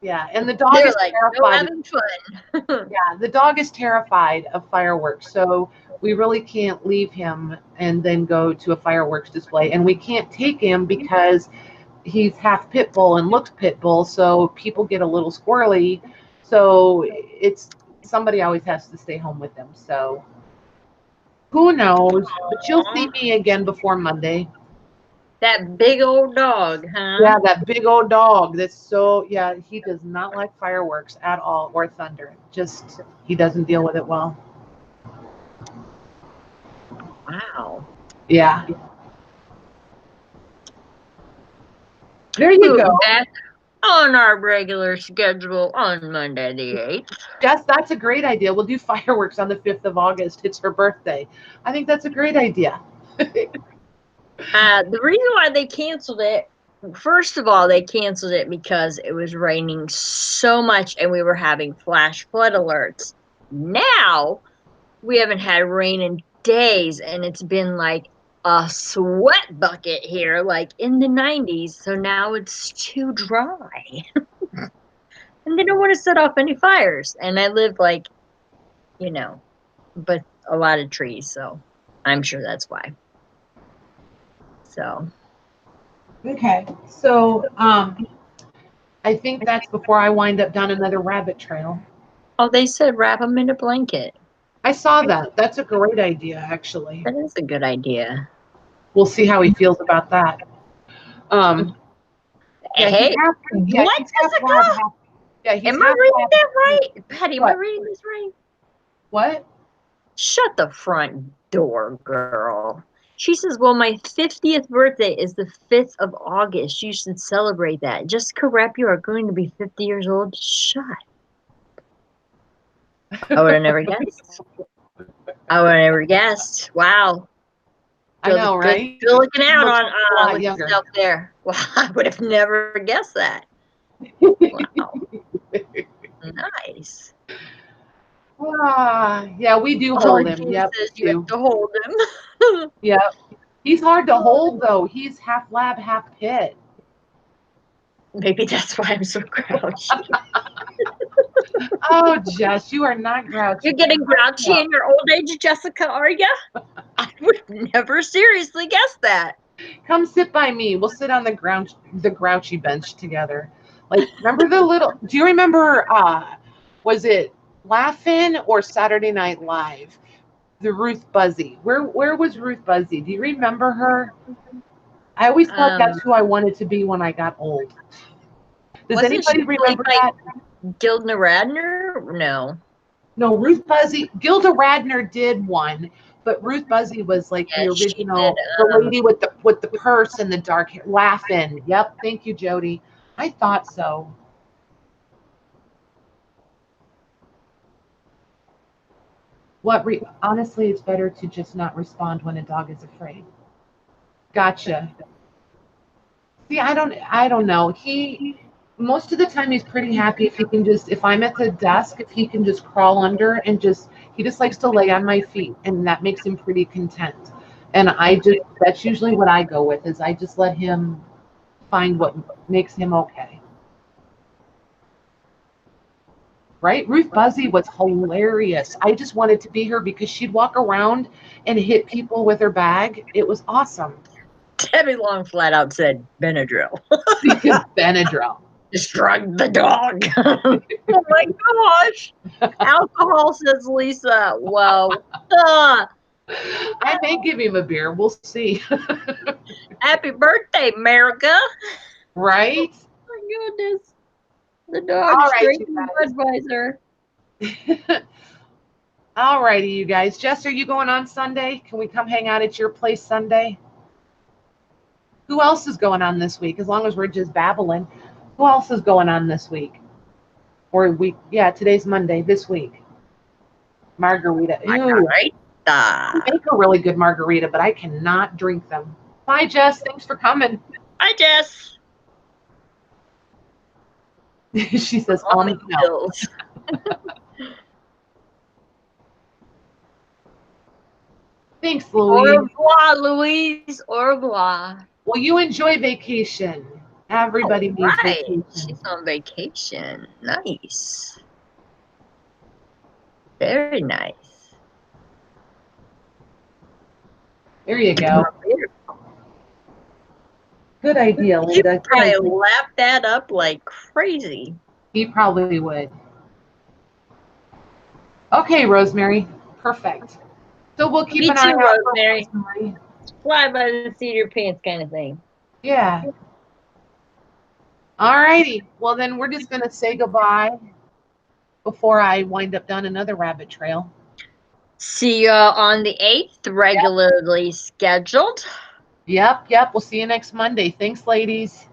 Yeah, and the dog is terrified. No having fun. Yeah, the dog is terrified of fireworks, so we really can't leave him and then go to a fireworks display. And we can't take him because he's half pit bull and looks pit bull, so people get a little squirrely. So it's somebody always has to stay home with him. So who knows? But you'll see me again before Monday. That big old dog, huh? Yeah, that big old dog. He does not like fireworks at all, or thunder. Just, he doesn't deal with it well. Wow. Yeah. There you go. on our regular schedule on Monday the 8th. Jess, that's a great idea. We'll do fireworks on the 5th of August. It's her birthday. I think that's a great idea. The reason why they canceled it, first of all, they canceled it because it was raining so much and we were having flash flood alerts. Now, we haven't had rain in days and it's been like a sweat bucket here, like in the 90s. So now it's too dry. And they don't want to set off any fires. And I live like, but a lot of trees. So I'm sure that's why. So. Okay. So I think that's before I wind up down another rabbit trail. Oh, they said wrap them in a blanket. I saw that. That's a great idea, actually. That is a good idea. We'll see how he feels about that. Hey, what, Jessica? Am I reading that right? Patty, am I reading this right? What? Shut the front door, girl. She says, well, my 50th birthday is the 5th of August. You should celebrate that. Jessica Rapp, you are going to be 50 years old. Shut. I would have never guessed. I would have never guessed. Wow. I know, right? Still looking out on yourself there. Well, I would have never guessed that. Wow. Nice. Yeah, we do hold him. Yep. You have to hold him. Yep. He's hard to hold, though. He's half lab, half pit. Maybe that's why I'm so grouchy. Oh, Jess, you are not grouchy. You're getting grouchy in your old age, Jessica, are you? I would never seriously guess that. Come sit by me. We'll sit on the grouchy bench together. Like, remember the little, do you remember, was it Laugh-In or Saturday Night Live? The Ruth Buzzy. Where was Ruth Buzzy? Do you remember her? I always thought that's who I wanted to be when I got old. Does anybody remember that? Gilda Radner? No. No, Ruth Buzzy. Gilda Radner did one, but Ruth Buzzy was like the original, the lady with the purse and the dark hair. Laugh-In. Yep. Thank you, Jody. I thought so. Honestly, it's better to just not respond when a dog is afraid. Gotcha. See, I don't know. Most of the time he's pretty happy if he can if I'm at the desk, if he can just crawl under and he just likes to lay on my feet, and that makes him pretty content. And that's usually what I go with, is I just let him find what makes him okay. Right? Ruth Buzzy was hilarious. I just wanted to be her because she'd walk around and hit people with her bag. It was awesome. Debbie Long flat out said Benadryl. Benadryl. Just drug the dog. Oh my gosh. Alcohol, says Lisa. Whoa. I may give him a beer. We'll see. Happy birthday, America. Right? Oh my goodness. The dog's drinking Budweiser. All righty, you guys. Jess, are you going on Sunday? Can we come hang out at your place Sunday? Who else is going on this week? As long as we're just babbling. Who else is going on this week? Or week? Yeah, today's Monday. This week. Margarita. Margarita. I make a really good margarita, but I cannot drink them. Bye, Jess. Thanks for coming. Bye, Jess. She says, no. Thanks, Louise. Au revoir, Louise. Au revoir. Well, you enjoy vacation. Everybody needs vacation. She's on vacation. Nice. Very nice. There you go. Good idea, Linda. He'd probably lap that up like crazy. He probably would. Okay, Rosemary. Perfect. So we'll keep an eye out for Rosemary. Fly by the seat of your pants kind of thing. Yeah. All righty. Well, then we're just going to say goodbye before I wind up down another rabbit trail. See you on the 8th, regularly scheduled. Yep. We'll see you next Monday. Thanks, ladies.